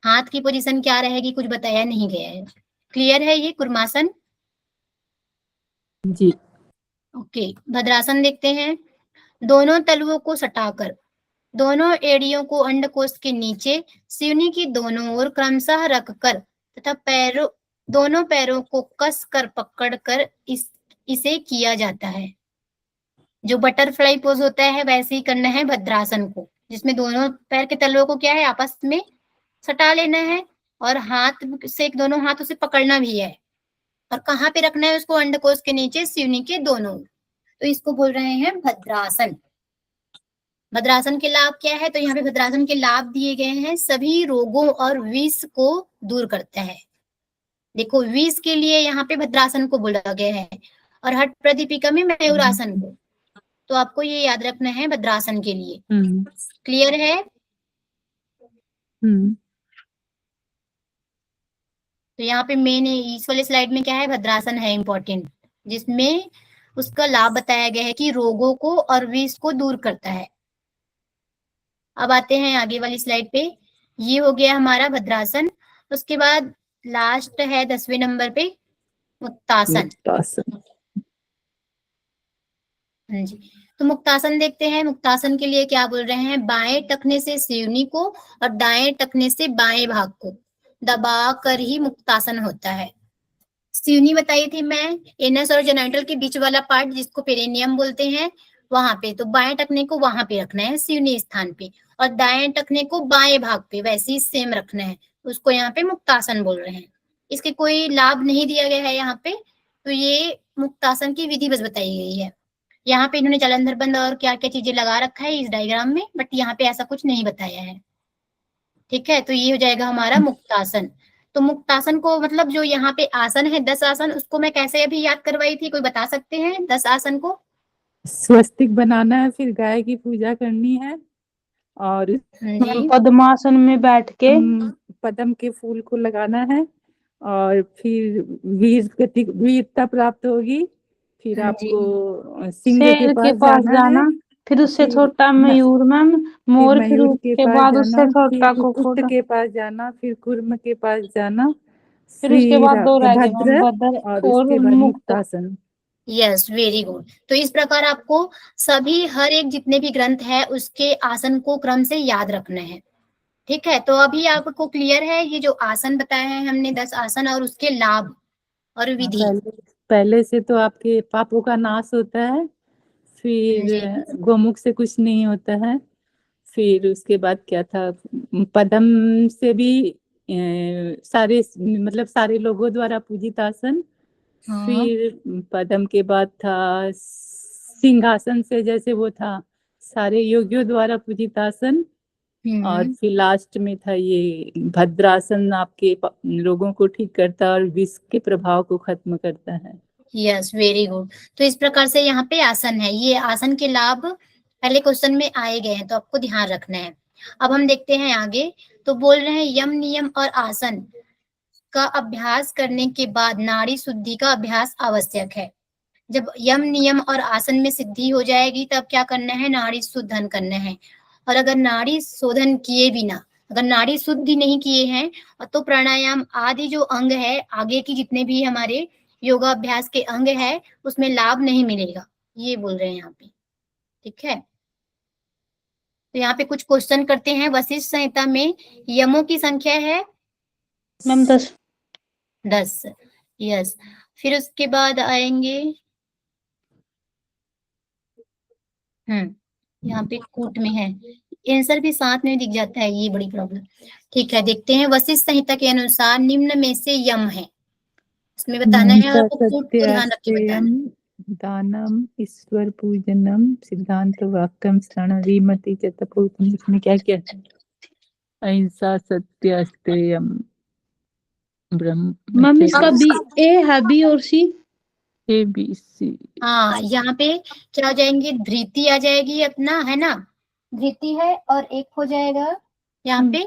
हाथ की पोजीशन क्या रहेगी कुछ बताया नहीं गया है। क्लियर है ये कुर्मासन? जी। ओके, भद्रासन देखते हैं। दोनों तलवों को सटाकर दोनों एड़ियों को अंडकोश के नीचे सिवनी की दोनों ओर क्रमशः रखकर तथा दोनों पैरों को कस कर पकड़कर इसे किया जाता है। जो बटरफ्लाई पोज होता है वैसे ही करना है भद्रासन को, जिसमें दोनों पैर के तलवों को क्या है, आपस में सटा लेना है और हाथ से दोनों हाथों से पकड़ना भी है। और कहाँ पे रखना है उसको, अंडकोश के नीचे सिवनी के दोनों। तो इसको बोल रहे हैं भद्रासन। भद्रासन के लाभ क्या है, तो यहाँ पे भद्रासन के लाभ दिए गए हैं। सभी रोगों और विष को दूर करता है। देखो, विष के लिए यहाँ पे भद्रासन को बोला गया है और हठ प्रदीपिका में मयूरासन को। तो आपको ये याद रखना है भद्रासन के लिए। क्लियर है? तो यहाँ पे मेन इस वाले स्लाइड में क्या है, भद्रासन है इंपॉर्टेंट, जिसमें उसका लाभ बताया गया है कि रोगों को और विष को दूर करता है। अब आते हैं आगे वाली स्लाइड पे। ये हो गया हमारा भद्रासन। उसके बाद लास्ट है 10वें नंबर पे मुक्तासन। हाँ जी, तो मुक्तासन देखते हैं। मुक्तासन के लिए क्या बोल रहे हैं, बाएं टखने से सिवनी को और दाएं टखने से बाएं भाग को दबा कर ही मुक्तासन होता है। सिवनी बताई थी मैं, एनस और जेनाइटल के बीच वाला पार्ट जिसको पेरिनियम बोलते हैं, वहां पे। तो बाएं टखने को वहां पे रखना है सिवनी स्थान पे, और दाएं टखने को बाएं भाग पे वैसे ही सेम रखना है। उसको यहाँ पे मुक्तासन बोल रहे हैं। इसके कोई लाभ नहीं दिया गया है यहाँ पे। तो ये मुक्तासन की विधि बस बताई गई है। यहाँ पे इन्होंने जालंधर बंद और क्या क्या चीजें लगा रखा है इस डायग्राम में, बट यहाँ पे ऐसा कुछ नहीं बताया है। ठीक है, तो ये हो जाएगा हमारा मुक्तासन। तो मुक्तासन को मतलब जो यहाँ पे आसन है 10 आसन, उसको मैं कैसे अभी याद करवाई थी, कोई बता सकते हैं 10 आसन को? स्वस्तिक बनाना है, फिर गाय की पूजा करनी है और पद्मासन में बैठ के पद्म के फूल को लगाना है और फिर वीरता प्राप्त होगी। फिर आपको सिंह के पास जाना है, फिर उससे छोटा मयूर मैम, मोर, फिर उसके बाद उससे छोटा कुक्कुट के पास जाना, फिर कुर्म के पास जाना, फिर उसके बाद दो रह गए भद्र और उसके बाद मुक्तासन। Yes, very good. तो इस प्रकार आपको सभी हर एक जितने भी ग्रंथ है उसके आसन को क्रम से याद रखना है। ठीक है, तो अभी आपको क्लियर है ये जो आसन बताए हैं हमने 10 आसन और उसके लाभ और विधि? पहले से तो आपके पापों का नाश होता है, फिर गोमुख से कुछ नहीं होता है, फिर उसके बाद क्या था, पद्म से भी सारे मतलब सारे लोगों द्वारा पूजित आसन। फिर पद्म के बाद था सिंहासन से, जैसे वो था सारे योगियों द्वारा पूजित आसन। और फिर लास्ट में था ये भद्रासन, आपके रोगों को ठीक करता है और विष के प्रभाव को खत्म करता है। Yes, very good. तो इस प्रकार से यहाँ पे आसन है। ये आसन के लाभ पहले क्वेश्चन में आए गए हैं, तो आपको ध्यान रखना है। अब हम देखते हैं आगे। तो बोल रहे हैं यम नियम और आसन का अभ्यास करने के बाद नाड़ी शुद्धि का अभ्यास आवश्यक है। जब यम नियम और आसन में सिद्धि हो जाएगी तब क्या करना है, नाड़ी शोधन करना है। और अगर नाड़ी शोधन किए बिना, अगर नाड़ी शुद्धि नहीं किए हैं, तो प्राणायाम आदि जो अंग है, आगे की जितने भी हमारे योगाभ्यास के अंग है, उसमें लाभ नहीं मिलेगा, ये बोल रहे हैं यहाँ पे। ठीक है, तो यहाँ पे कुछ क्वेश्चन करते हैं। वशिष्ठ संहिता में यमों की संख्या है मैम 10। यस, फिर उसके बाद आएंगे यहाँ पे कूट में है आंसर भी साथ में दिख जाता है, ये बड़ी प्रॉब्लम। ठीक है, देखते हैं। वशिष्ठ संहिता के अनुसार निम्न में से यम है, इसमें बताना है और आपको कोट को ध्यान रख के बताना है। दानम ईश्वर पूजनम सिद्धांत वाक्यम श्रवण विमति च तपोतम। इसमें क्या क्या है? अहिंसा सत्य अस्तेयम ब्रह्म। मैम इसका बी ए है, बी और सी ए बी सी। हाँ, यहाँ पे क्या हो जाएंगे, धृति आ जाएगी अपना, है ना, धृति है, और एक हो जाएगा यहाँ पे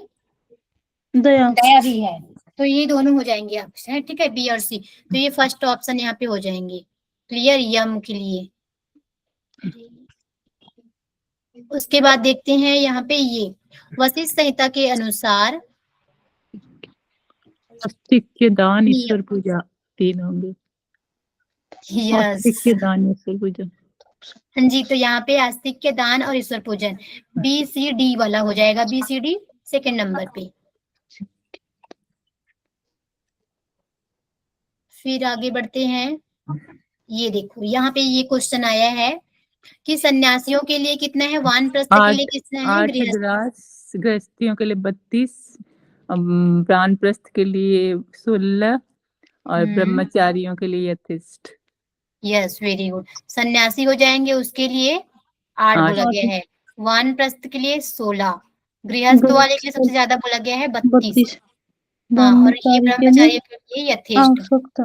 दया। दया भी है, तो ये दोनों हो जाएंगे ऑप्शन, ठीक है, बी और सी। तो ये फर्स्ट ऑप्शन यहाँ पे हो जाएंगे। क्लियर यम के लिए। उसके बाद देखते हैं यहाँ पे ये वशिष्ठ संहिता के अनुसार आस्तिक्य दान ईश्वर पूजा, तीन होंगे। यस, आस्तिक्य दान ईश्वर पूजा। हाँ जी, तो यहाँ पे आस्तिक्य दान और ईश्वर पूजन बी सी डी वाला हो जाएगा, B C D second number पे। फिर आगे बढ़ते हैं। ये देखो यहाँ पे ये क्वेश्चन आया है कि सन्यासियों के लिए कितना है, वानप्रस्थ के लिए कितना है, 8 गृहस्थियों के लिए 32, वानप्रस्थ के लिए 16 और ब्रह्मचारियों के लिए यथेष्ट। Yes, very good. सन्यासी हो जाएंगे उसके लिए 8 बोला गया है, वानप्रस्थ के लिए 16, गृहस्थ वाले के लिए सबसे ज्यादा बोला गया है 32। हाँ, और ये ब्रह्मचारियों के लिए यथेष्ट।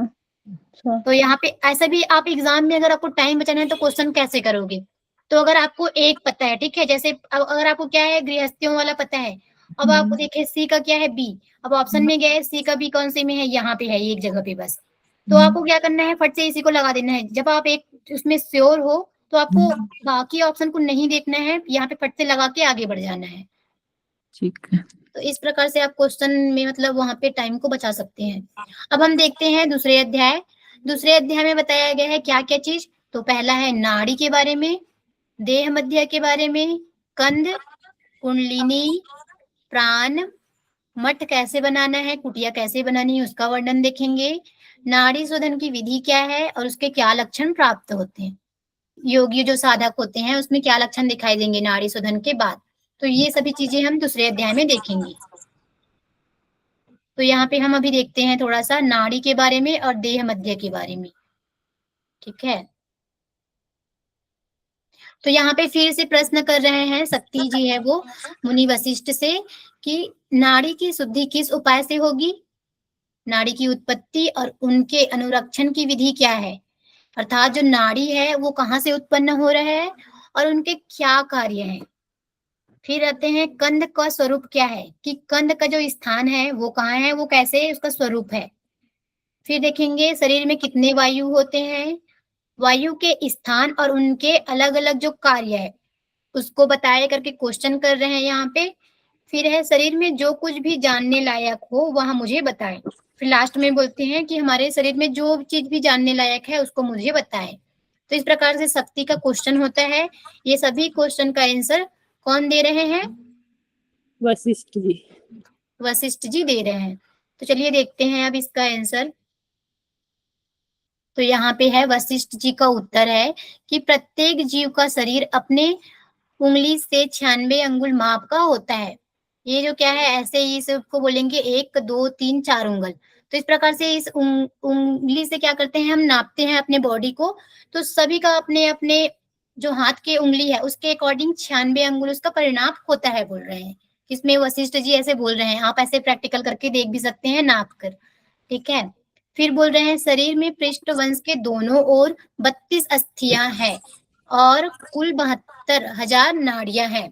तो यहाँ पे ऐसा भी आप एग्जाम में अगर आपको टाइम बचाना है तो क्वेश्चन कैसे करोगे, तो अगर आपको एक पता है, ठीक है, जैसे अगर आपको क्या है, गृहस्थियों वाला पता है, अब आपको देखे सी का क्या है, बी, अब ऑप्शन में गया है सी का बी कौन से में है, यहाँ पे है एक जगह पे बस, तो आपको क्या करना है, फट से इसी को लगा देना है। जब आप एक उसमें श्योर हो तो आपको बाकी ऑप्शन को नहीं देखना है, यहाँ पे फट से लगा के आगे बढ़ जाना है। ठीक है, तो इस प्रकार से आप क्वेश्चन में मतलब वहां पे टाइम को बचा सकते हैं। अब हम देखते हैं दूसरे अध्याय। दूसरे अध्याय में बताया गया है क्या क्या चीज, तो पहला है नाड़ी के बारे में, देह मध्य के बारे में, कंद, कुंडलिनी, प्राण, मठ कैसे बनाना है, कुटिया कैसे बनानी है उसका वर्णन देखेंगे, नाड़ी शोधन की विधि क्या है और उसके क्या लक्षण प्राप्त होते हैं, योगी जो साधक होते हैं उसमें क्या लक्षण दिखाई देंगे नाड़ी शोधन के बाद, तो ये सभी चीजें हम दूसरे अध्याय में देखेंगे। तो यहाँ पे हम अभी देखते हैं थोड़ा सा नाड़ी के बारे में और देह मध्य के बारे में, ठीक है। तो यहाँ पे फिर से प्रश्न कर रहे हैं शक्ति जी है वो मुनि वशिष्ठ से कि नाड़ी की शुद्धि किस उपाय से होगी, नाड़ी की उत्पत्ति और उनके अनुरक्षण की विधि क्या है, अर्थात जो नाड़ी है वो कहाँ से उत्पन्न हो रहा है और उनके क्या कार्य हैं। फिर आते हैं कंद का स्वरूप क्या है, कि कंद का जो स्थान है वो कहाँ है, वो कैसे उसका स्वरूप है। फिर देखेंगे शरीर में कितने वायु होते हैं, वायु के स्थान और उनके अलग अलग जो कार्य है उसको बताए करके क्वेश्चन कर रहे हैं यहाँ पे। फिर है शरीर में जो कुछ भी जानने लायक हो वह मुझे बताएं। फिर लास्ट में बोलते हैं कि हमारे शरीर में जो चीज भी जानने लायक है उसको मुझे बताएं। तो इस प्रकार से शक्ति का क्वेश्चन होता है। ये सभी क्वेश्चन का आंसर कौन दे रहे हैं, वशिष्ठ जी। वशिष्ठ जी दे रहे हैं। तो चलिए देखते हैं अब इसका आंसर। तो यहाँ पे है वशिष्ठ जी का उत्तर है कि प्रत्येक जीव का शरीर अपने उंगली से 96 अंगुल माप का होता है। ये जो क्या है ऐसे ही इसको बोलेंगे 1 2 3 4 उंगल। तो इस प्रकार से इस उंगली से क्या करते हैं हम नापते हैं अपने बॉडी को। तो सभी का अपने अपने जो हाथ के उंगली है उसके अकॉर्डिंग 96 अंगुल उसका परिणाम होता है बोल रहे हैं। इसमें वशिष्ठ जी ऐसे बोल रहे हैं, आप ऐसे प्रैक्टिकल करके देख भी सकते हैं नाप कर, ठीक है। फिर बोल रहे हैं शरीर में पृष्ठवंश के दोनों ओर 32 अस्थियां हैं और कुल 72,000 नाड़ियां हैं।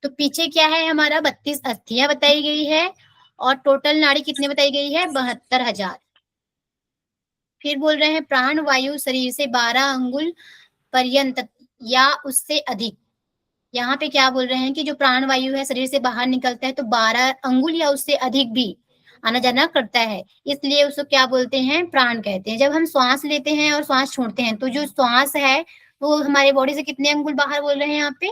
तो पीछे क्या है हमारा 32 अस्थियां बताई गई है और टोटल नाड़ी कितने बताई गई है 72,000। फिर बोल रहे हैं प्राण वायु शरीर से 12 अंगुल पर्यंत या उससे अधिक। यहाँ पे क्या बोल रहे हैं कि जो प्राण वायु है शरीर से बाहर निकलता है तो 12 अंगुल या उससे अधिक भी आना जाना करता है, इसलिए उसको क्या बोलते हैं प्राण कहते हैं। जब हम श्वास लेते हैं और श्वास छोड़ते हैं तो जो श्वास है वो हमारे बॉडी से कितने अंगुल बाहर बोल रहे हैं यहाँ पे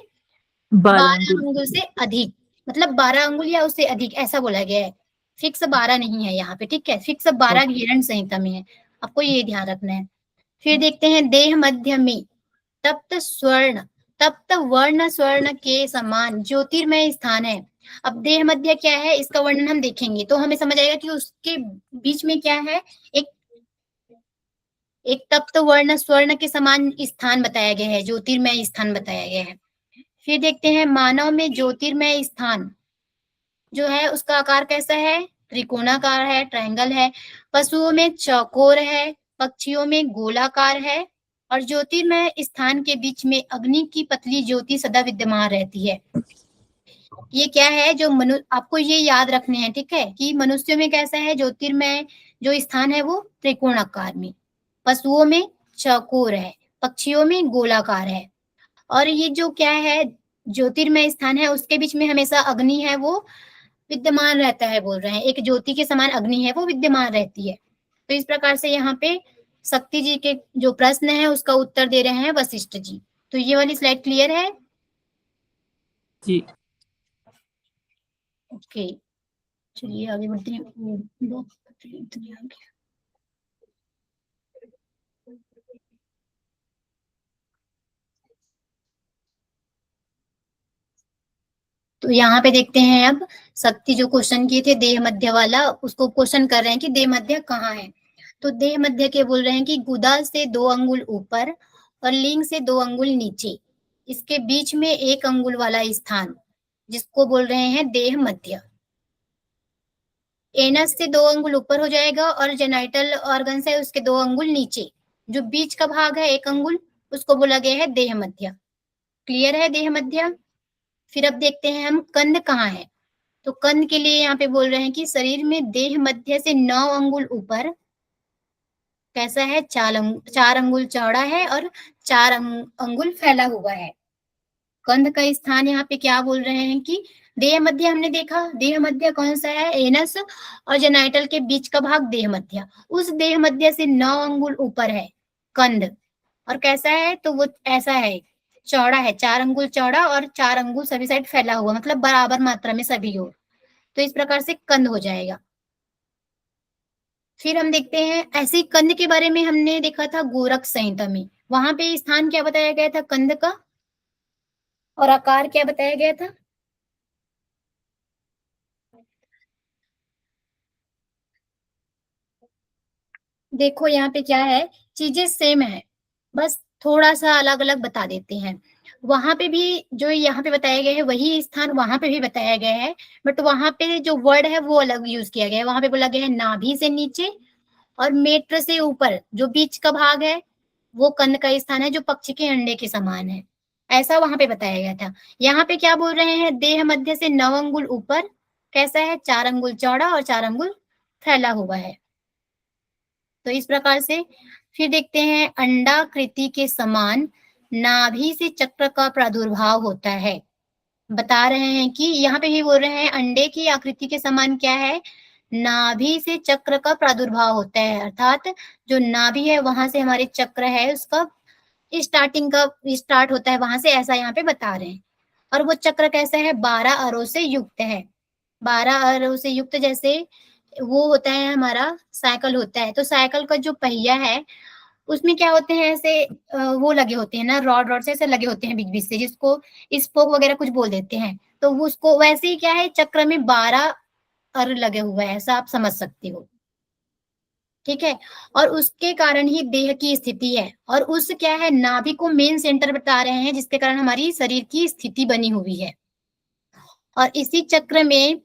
12 अंगुल से अधिक, मतलब 12 अंगुल या उससे अधिक ऐसा बोला गया है। फिक्स 12 नहीं है यहाँ पे, ठीक है, फिक्स 12 घेरण संहिता में है, आपको ये ध्यान रखना है। फिर देखते हैं देह मध्य में तप्त स्वर्ण तप्त वर्ण स्वर्ण के समान ज्योतिर्मय स्थान है। अब देह मध्य क्या है, इसका वर्णन हम देखेंगे तो हमें समझ आएगा कि उसके बीच में क्या है, एक तप्त वर्ण स्वर्ण के समान स्थान बताया गया है, ज्योतिर्मय स्थान बताया गया है। फिर देखते हैं मानव में ज्योतिर्मय स्थान जो है उसका आकार कैसा है, त्रिकोणाकार है, ट्रायंगल है। पशुओं में चौकोर है, पक्षियों में गोलाकार है, और ज्योतिर्मय स्थान के बीच में अग्नि की पतली ज्योति सदा विद्यमान रहती है। ये क्या है, जो आपको ये याद रखने हैं, ठीक है, कि मनुष्यों में कैसा है, ज्योतिर्मय जो स्थान है वो त्रिकोणाकार में, पशुओं में चौकोर है, पक्षियों में गोलाकार है, और ये जो क्या है ज्योतिर्मय स्थान है उसके बीच में हमेशा अग्नि है वो विद्यमान रहता है, बोल रहे हैं एक ज्योति के समान अग्नि है वो विद्यमान रहती है। तो इस प्रकार से यहाँ पे शक्ति जी के जो प्रश्न है उसका उत्तर दे रहे हैं वशिष्ठ जी। तो ये वाली स्लाइड क्लियर है? जी। ओके, चलिए आगे बढ़ते हैं। तो यहाँ पे देखते हैं अब शक्ति जो क्वेश्चन किए थे देह मध्य वाला, उसको क्वेश्चन कर रहे हैं कि देह मध्य कहाँ है। तो देह मध्य के बोल रहे हैं कि गुदा से 2 अंगुल ऊपर और लिंग से 2 अंगुल नीचे, इसके बीच में 1 अंगुल वाला स्थान जिसको बोल रहे हैं देह मध्य। एनस से 2 अंगुल ऊपर हो जाएगा और जेनाइटल ऑर्गन से उसके 2 अंगुल नीचे, जो बीच का भाग है 1 अंगुल, उसको बोला गया है देह मध्य। क्लियर है देह मध्य? फिर अब देखते हैं हम कंद कहाँ है। तो कंद के लिए यहाँ पे बोल रहे हैं कि शरीर में देह मध्य से 9 अंगुल ऊपर कैसा है, 4 अंगुल चौड़ा है और 4 अंगुल फैला हुआ है। कंद का स्थान यहाँ पे क्या बोल रहे हैं कि देह मध्य, हमने देखा देह मध्य कौन सा है, एनस और जेनाइटल के बीच का भाग देह मध्य, उस देह मध्य से 9 अंगुल ऊपर है कंद। और कैसा है, तो वो ऐसा है, चौड़ा है, 4 अंगुल चौड़ा और 4 अंगुल सभी साइड फैला हुआ, मतलब बराबर मात्रा में सभी ओर। तो इस प्रकार से कंद हो जाएगा। फिर हम देखते हैं ऐसे ही कंद के बारे में हमने देखा था गोरख संहिता में, वहां पे स्थान क्या बताया गया था कंद का और आकार क्या बताया गया था। देखो यहाँ पे क्या है, चीजें सेम है, बस थोड़ा सा अलग अलग बता देते हैं। वहां पे भी जो यहाँ पे बताया गया है वही स्थान वहां पे भी बताया गया है, बट वहां पे जो वर्ड है वो अलग यूज किया गया है। वहां पे बोला गया है नाभि से नीचे और मेट्र से ऊपर जो बीच का भाग है वो कंद का स्थान है, जो पक्षी के अंडे के समान है, ऐसा वहां पे बताया गया था। यहाँ पे क्या बोल रहे हैं, देह मध्य से 9 अंगुल ऊपर कैसा है, 4 अंगुल चौड़ा और 4 अंगुल फैला हुआ है। तो इस प्रकार से फिर देखते हैं अंडाकृति के समान नाभि से चक्र का प्रादुर्भाव होता है। बता रहे हैं कि यहाँ पे भी बोल रहे हैं अंडे की आकृति के समान क्या है, नाभि से चक्र का प्रादुर्भाव होता है, अर्थात जो नाभि है वहां से हमारे चक्र है उसका स्टार्टिंग का स्टार्ट होता है वहां से, ऐसा यहाँ पे बता रहे हैं। और वो चक्र कैसा है, 12 अरों से युक्त है। 12 अरों से युक्त, जैसे वो होता है हमारा साइकिल होता है, तो साइकिल का जो पहिया है उसमें क्या होते हैं ऐसे वो लगे होते हैं ना, रॉड रॉड से ऐसे लगे होते हैं बीच बीच से, जिसको स्पोक वगैरह कुछ बोल देते हैं। तो वो उसको वैसे ही क्या है, चक्र में 12 अर लगे हुए हैं, ऐसा आप समझ सकते हो, ठीक है। और उसके कारण ही देह की स्थिति है, और उस क्या है नाभि को मेन सेंटर बता रहे हैं, जिसके कारण हमारी शरीर की स्थिति बनी हुई है। और इसी चक्र में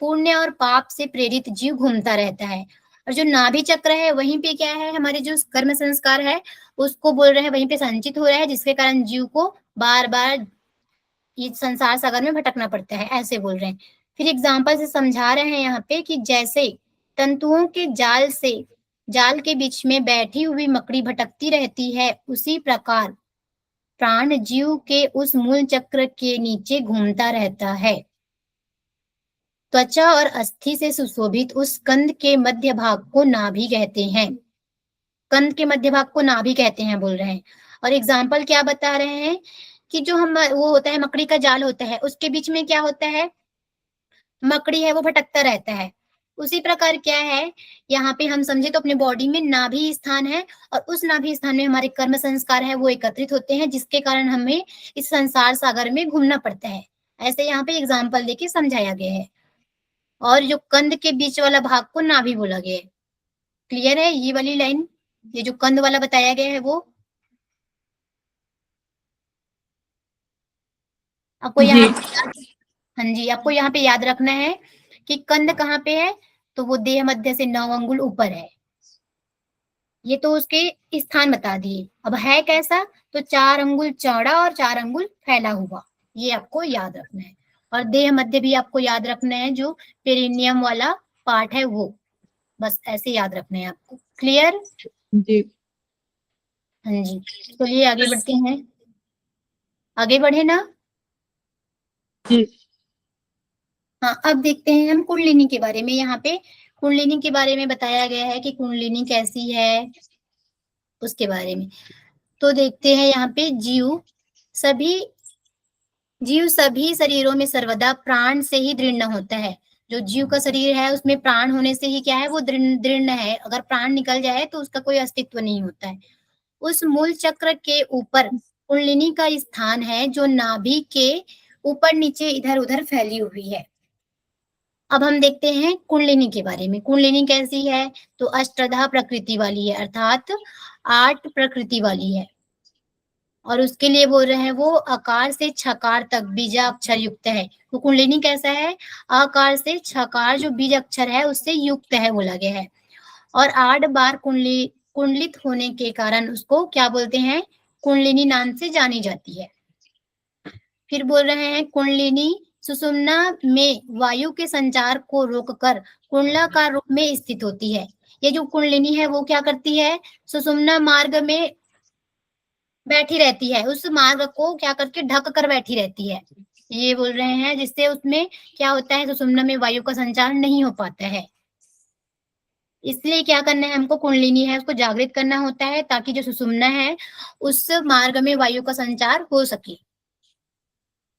पुण्य और पाप से प्रेरित जीव घूमता रहता है। और जो नाभि चक्र है वहीं पे क्या है, हमारे जो कर्म संस्कार है उसको बोल रहे हैं वहीं पे संचित हो रहा है, जिसके कारण जीव को बार बार ये संसार सागर में भटकना पड़ता है, ऐसे बोल रहे हैं। फिर एग्जाम्पल से समझा रहे हैं यहाँ पे कि जैसे तंतुओं के जाल के बीच में बैठी हुई मकड़ी भटकती रहती है, उसी प्रकार प्राण जीव के उस मूल चक्र के नीचे घूमता रहता है। त्वचा और अस्थि से सुशोभित उस कंद के मध्य भाग को नाभि कहते हैं। कंद के मध्य भाग को नाभि कहते हैं बोल रहे हैं। और एग्जाम्पल क्या बता रहे हैं कि जो हम वो होता है मकड़ी का जाल होता है, उसके बीच में क्या होता है, मकड़ी है वो भटकता रहता है, उसी प्रकार क्या है, यहाँ पे हम समझे तो अपने बॉडी में नाभि स्थान है और उस नाभि स्थान में हमारे कर्म संस्कार है वो एकत्रित होते हैं, जिसके कारण हमें इस संसार सागर में घूमना पड़ता है। ऐसे यहाँ पे एग्जाम्पल देके समझाया गया है। और जो कंध के बीच वाला भाग को नाभि बोला गया है। क्लियर है ये वाली लाइन? ये जो कंध वाला बताया गया है वो आपको यहाँ हाँ जी, आपको यहाँ पे याद रखना है कि कंध कहाँ पे है, तो वो देह मध्य से 9 अंगुल ऊपर है। ये तो उसके स्थान बता दिए। अब है कैसा, तो 4 अंगुल चौड़ा और 4 अंगुल फैला हुआ, ये आपको याद रखना है। और देह मध्य भी आपको याद रखना है, जो पेरिनियम वाला पार्ट है वो, बस ऐसे याद रखना है आपको। क्लियर? जी। हाँ जी, चलिए आगे बढ़ते हैं। आगे बढ़े ना? जी। हाँ, अब देखते हैं हम कुंडलिनी के बारे में। यहाँ पे कुंडलिनी के बारे में बताया गया है कि कुंडलिनी कैसी है, उसके बारे में। तो देखते हैं यहाँ पे जीव सभी शरीरों में सर्वदा प्राण से ही दृढ़ होता है। जो जीव का शरीर है उसमें प्राण होने से ही क्या है, वो दृढ़ है। अगर प्राण निकल जाए तो उसका कोई अस्तित्व नहीं होता है। उस मूल चक्र के ऊपर कुंडलिनी का स्थान है, जो नाभि के ऊपर नीचे इधर उधर फैली हुई है। अब हम देखते हैं कुंडलिनी के बारे में। कुंडलिनी कैसी है, तो अष्टधा प्रकृति वाली है, अर्थात 8 प्रकृति वाली है। और उसके लिए बोल रहे हैं वो आकार से छकार तक बीजाक्षर युक्त है। तो कुंडलिनी कैसा है, आकार से छकार जो बीज अक्षर है उससे युक्त है बोला गया है। और 8 बार कुंडलित होने के कारण उसको क्या बोलते हैं, कुंडलिनी नाम से जानी जाती है। फिर बोल रहे हैं कुंडलिनी सुषुम्ना में वायु के संचार को रोककर कुंडलाकार रूप में स्थित होती है। ये जो कुंडलिनी है वो क्या करती है, सुषुम्ना मार्ग में बैठी रहती है, उस मार्ग को क्या करके ढक कर बैठी रहती है। ये बोल रहे हैं जिससे उसमें क्या होता है, सुषुम्ना में वायु का संचार नहीं हो पाता है। इसलिए क्या करना है हमको, कुंडलिनी है उसको जागृत करना होता है, ताकि जो सुषुम्ना है उस मार्ग में वायु का संचार हो सके।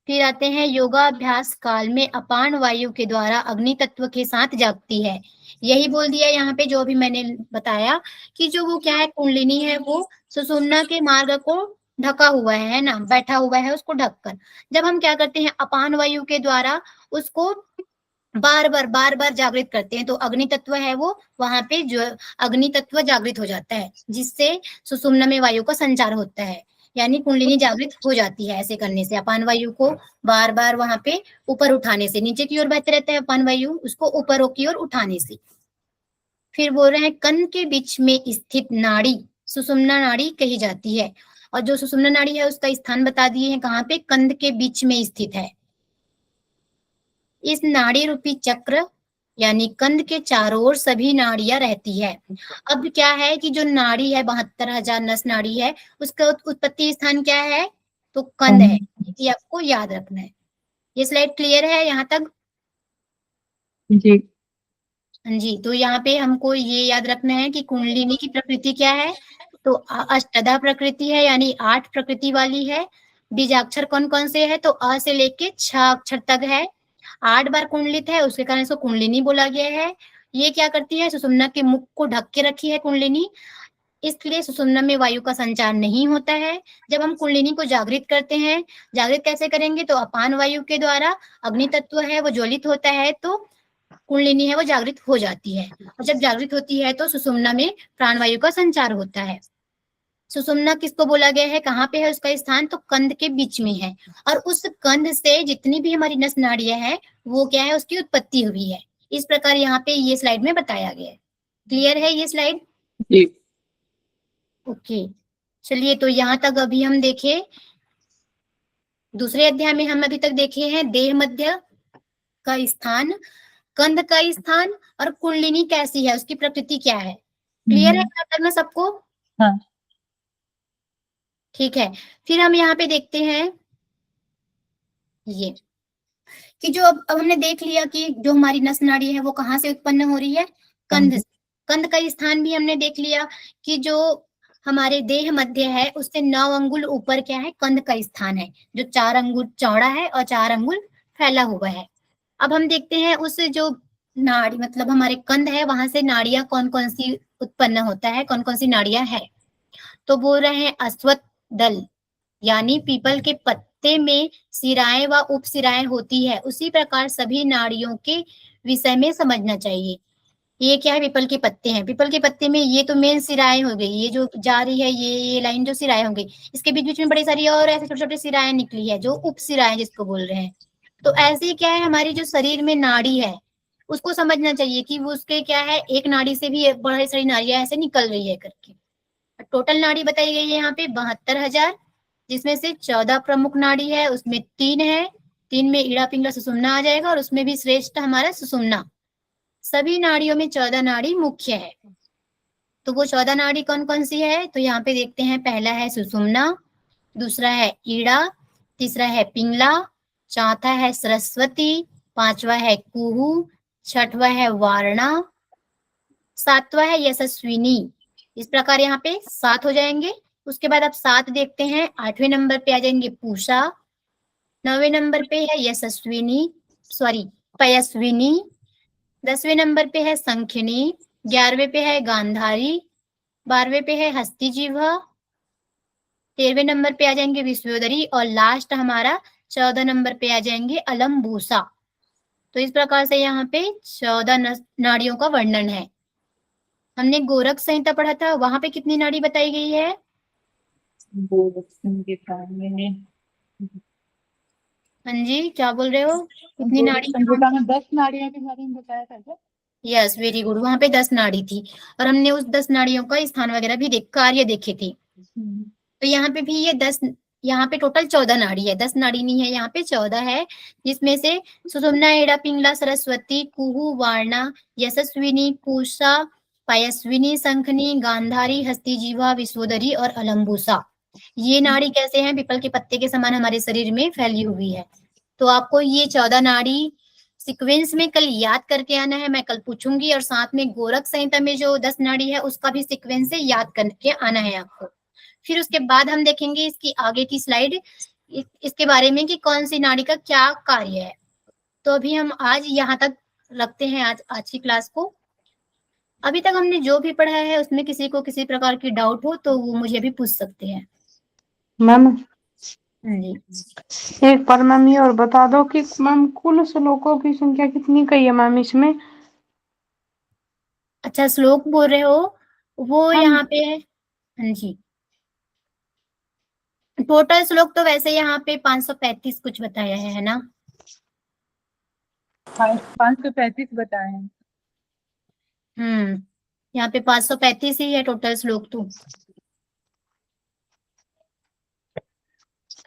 फिर आते हैं योगाभ्यास काल में अपान वायु के द्वारा अग्नि तत्व के साथ जागती है। यही बोल दिया यहाँ पे जो अभी मैंने बताया कि जो वो क्या है, कुंडलिनी है वो सुषुम्ना के मार्ग को ढका हुआ है ना, बैठा हुआ है उसको ढककर। जब हम क्या करते हैं अपान वायु के द्वारा उसको बार बार जागृत करते हैं, तो अग्नि तत्व है वो वहां पे जो अग्नि तत्व जागृत हो जाता है, जिससे सुषुम्ना में वायु का संचार होता है, यानी कुंडलिनी जागृत हो जाती है। ऐसे करने से अपान वायु को बार बार वहां पे ऊपर उठाने से, नीचे की ओर बहते रहता है अपान वायु, उसको ऊपर की ओर उठाने से। फिर बोल रहे हैं कन के बीच में स्थित नाड़ी सुषुम्ना नाड़ी कही जाती है। और जो सुषुम्ना नाड़ी है उसका स्थान बता दिए हैं, कहाँ पे, कंध के बीच में स्थित है। इस नाड़ी रूपी चक्र यानी कंध के चारों ओर सभी नाड़ियां रहती है। अब क्या है कि जो नाड़ी है 72,000 नस नाड़ी है, उसका उत्पत्ति स्थान क्या है, तो कंध है। ये आपको याद रखना है। ये स्लाइड क्लियर है यहाँ तक? जी। हाँ जी, तो यहाँ पे हमको ये याद रखना है कि कुंडलिनी की प्रकृति क्या है, तो अष्टधा प्रकृति है, यानी 8 प्रकृति वाली है। बीजाक्षर कौन कौन से है, तो अ से लेके 6 अक्षर तक है। 8 बार कुंडलित है, उसके कारण इसको कुंडलिनी बोला गया है। ये क्या करती है, सुषुम्ना के मुख को ढक के रखी है कुंडलिनी, इसलिए सुषुम्ना में वायु का संचार नहीं होता है। जब हम कुंडलिनी को जागृत करते हैं, जागृत कैसे करेंगे, तो अपान वायु के द्वारा अग्नि तत्व है वो ज्वलित होता है, तो कुंडलिनी है वो जागृत हो जाती है। और जब जागृत होती है तो सुषुम्ना में प्राणवायु का संचार होता है। सुषुम्ना किसको बोला गया है, कहाँ पे है उसका स्थान, तो कंध के बीच में है। और उस कंध से जितनी भी हमारी नस नाड़ियां हैं वो क्या है, उसकी उत्पत्ति हुई है। इस प्रकार यहाँ पे ये स्लाइड में बताया गया है। क्लियर है ये स्लाइड? जी। ओके, चलिए तो यहाँ तक अभी हम देखे। दूसरे अध्याय में हम अभी तक देखे हैं देह मध्य का स्थान, कंध का स्थान, और कुंडलिनी कैसी है, उसकी प्रकृति क्या है। क्लियर है यहाँ तक ना सबको? हाँ। ठीक है, फिर हम यहाँ पे देखते हैं ये कि जो अब हमने देख लिया कि जो हमारी नस नाड़ी है वो कहाँ से उत्पन्न हो रही है, कंध से। कंध का स्थान भी हमने देख लिया कि जो हमारे देह मध्य है उससे 9 अंगुल ऊपर क्या है, कंध का स्थान है, जो 4 अंगुल चौड़ा है और 4 अंगुल फैला हुआ है। अब हम देखते हैं उस जो नाड़ी मतलब हमारे कंद है, वहां से नाड़ियां कौन कौन सी उत्पन्न होता है, कौन कौन सी नाड़ियां है। तो बोल रहे हैं अश्वत्थ दल, यानी पीपल के पत्ते में सिराएं व उपसिराएं होती है, उसी प्रकार सभी नाड़ियों के विषय में समझना चाहिए। ये क्या है, पीपल के पत्ते हैं, पीपल के पत्ते में ये तो मेन सिराएं हो गई, ये जो जा रही है ये लाइन जो सिराएं हो गई, इसके बीच बीच में बड़ी सारी और ऐसे छोटे छोटे सिराएं निकली है जो उप सिराएं जिसको बोल रहे हैं। तो ऐसे ही क्या है, हमारी जो शरीर में नाड़ी है उसको समझना चाहिए कि वो उसके क्या है, एक नाड़ी से भी बड़ी सारी नाड़ियां ऐसे निकल रही है करके। टोटल नाड़ी बताई गई है यहाँ पे 72,000, जिसमें से 14 प्रमुख नाड़ी है, उसमें 3 है, 3 में ईड़ा पिंगला सुषुम्ना आ जाएगा, और उसमें भी श्रेष्ठ हमारा सुषुम्ना। सभी नाड़ियों में 14 नाड़ी मुख्य है। तो वो 14 नाड़ी कौन कौन सी है, तो यहाँ पे देखते हैं, पहला है सुषुम्ना, दूसरा है ईड़ा, तीसरा है पिंगला, चौथा है सरस्वती, पांचवा है कुहू, छठवा है वारणा, सातवां है यशस्विनी। इस प्रकार यहाँ पे 7 हो जाएंगे। उसके बाद आप 7 देखते हैं, 8वें नंबर पे आ जाएंगे पूषा, 9वें नंबर पे है यशस्विनी, सॉरी पयस्विनी, 10वें नंबर पे है संखिनी, 11वें पे है गांधारी, 12वें पे है हस्तिजिह्वा, 13वें नंबर पे आ जाएंगे विश्वोदरी, और लास्ट हमारा 14 नंबर पे आ जाएंगे अलम्बूसा। तो इस प्रकार से यहाँ पे 14 नाड़ियों का वर्णन है। हमने गोरख संहिता पढ़ा था, वहां पे कितनी नाड़ी बताई गई है? हाँ जी, क्या बोल रहे हो, कितनी नाड़ी? संहिता में 10 नाड़ियों के बारे में बताया था क्या? यस, वेरी गुड, वहां पे 10 नाड़ी थी, और हमने उस 10 नाड़ियों का स्थान वगैरह भी कार्य देखे थे। तो यहाँ पे भी ये 10, यहाँ पे टोटल 14 नाड़ी है, 10 नाड़ी नहीं है, यहाँ पे 14 है, जिसमें से सुषुम्ना, ईड़ा पिंगला, सरस्वती, कुहू, वारणा, यशस्विनी, पूषा, पयस्विनी, संखनी, गांधारी, हस्तिजिह्वा, विश्वोदरी और अलम्बूसा। ये नाड़ी कैसे हैं, पीपल के पत्ते के समान हमारे शरीर में फैली हुई है। तो आपको ये 14 नाड़ी सीक्वेंस में कल याद करके आना है, मैं कल पूछूंगी, और साथ में गोरख संहिता में जो 10 नाड़ी है उसका भी सीक्वेंस से याद करके आना है आपको। फिर उसके बाद हम देखेंगे इसकी आगे की स्लाइड, इसके बारे में कि कौन सी नाड़ी का क्या कार्य है। तो अभी हम आज यहाँ तक रखते हैं आज की क्लास को। अभी तक हमने जो भी पढ़ा है उसमें किसी को किसी प्रकार की डाउट हो तो वो मुझे भी पूछ सकते हैं। मैम हाँ जी, एक बार मैम ये और बता दो कि मैम कुल श्लोकों की संख्या कितनी कही है मैम इसमें? अच्छा श्लोक बोल रहे हो, वो यहाँ पे है। हाँ जी, टोटल श्लोक तो वैसे यहाँ पे 535 कुछ बताया है ना? 535 बताए हैं। यहाँ पे 535 ही है टोटल श्लोक तो।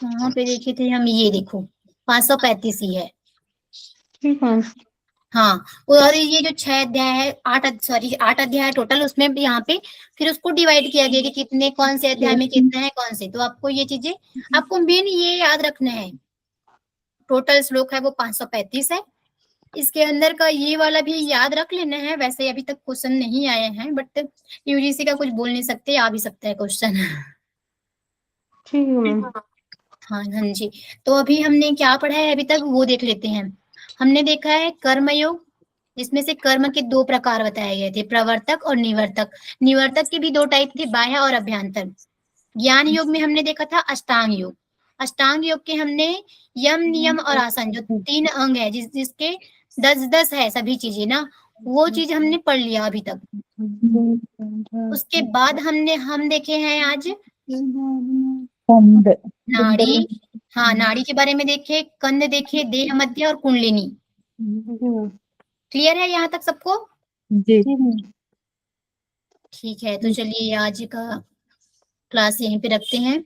कहाँ पे देखे थे हम, ये देखो 535 ही है। ठीक है। हाँ, और ये जो 6 अध्याय है, 8 अध्याय टोटल, उसमें भी यहाँ पे फिर उसको डिवाइड किया गया कि कितने कौन से अध्याय में कितना है कौन से। तो आपको ये चीजें, आपको मेन ये याद रखना है, टोटल श्लोक है वो 535 है। इसके अंदर का ये वाला भी याद रख लेना है। वैसे अभी तक क्वेश्चन नहीं आए हैं, बट यूजीसी का कुछ बोल नहीं सकते, आ भी सकता है क्वेश्चन। ठीक है मैम। हाँ हाँ जी, तो अभी हमने क्या पढ़ा है अभी तक वो देख लेते हैं। हमने देखा है कर्मयोग, जिसमें से कर्म के 2 प्रकार बताए गए थे, प्रवर्तक और निवर्तक। निवर्तक के भी 2 टाइप थे, बाह्य और अभ्यंतर। ज्ञान योग में हमने देखा था अष्टांग योग। अष्टांग योग के हमने यम, नियम और आसन, जो 3 अंग है, जिसके 10-10 है सभी चीजें ना, वो चीज हमने पढ़ लिया अभी तक। उसके बाद हम देखे हैं आज नाड़ी। हाँ, नाड़ी के बारे में देखे, कंद देखे, देह मध्य और कुंडलिनी। क्लियर है यहाँ तक सबको? जी। ठीक है, तो चलिए आज का क्लास यहीं पे रखते हैं।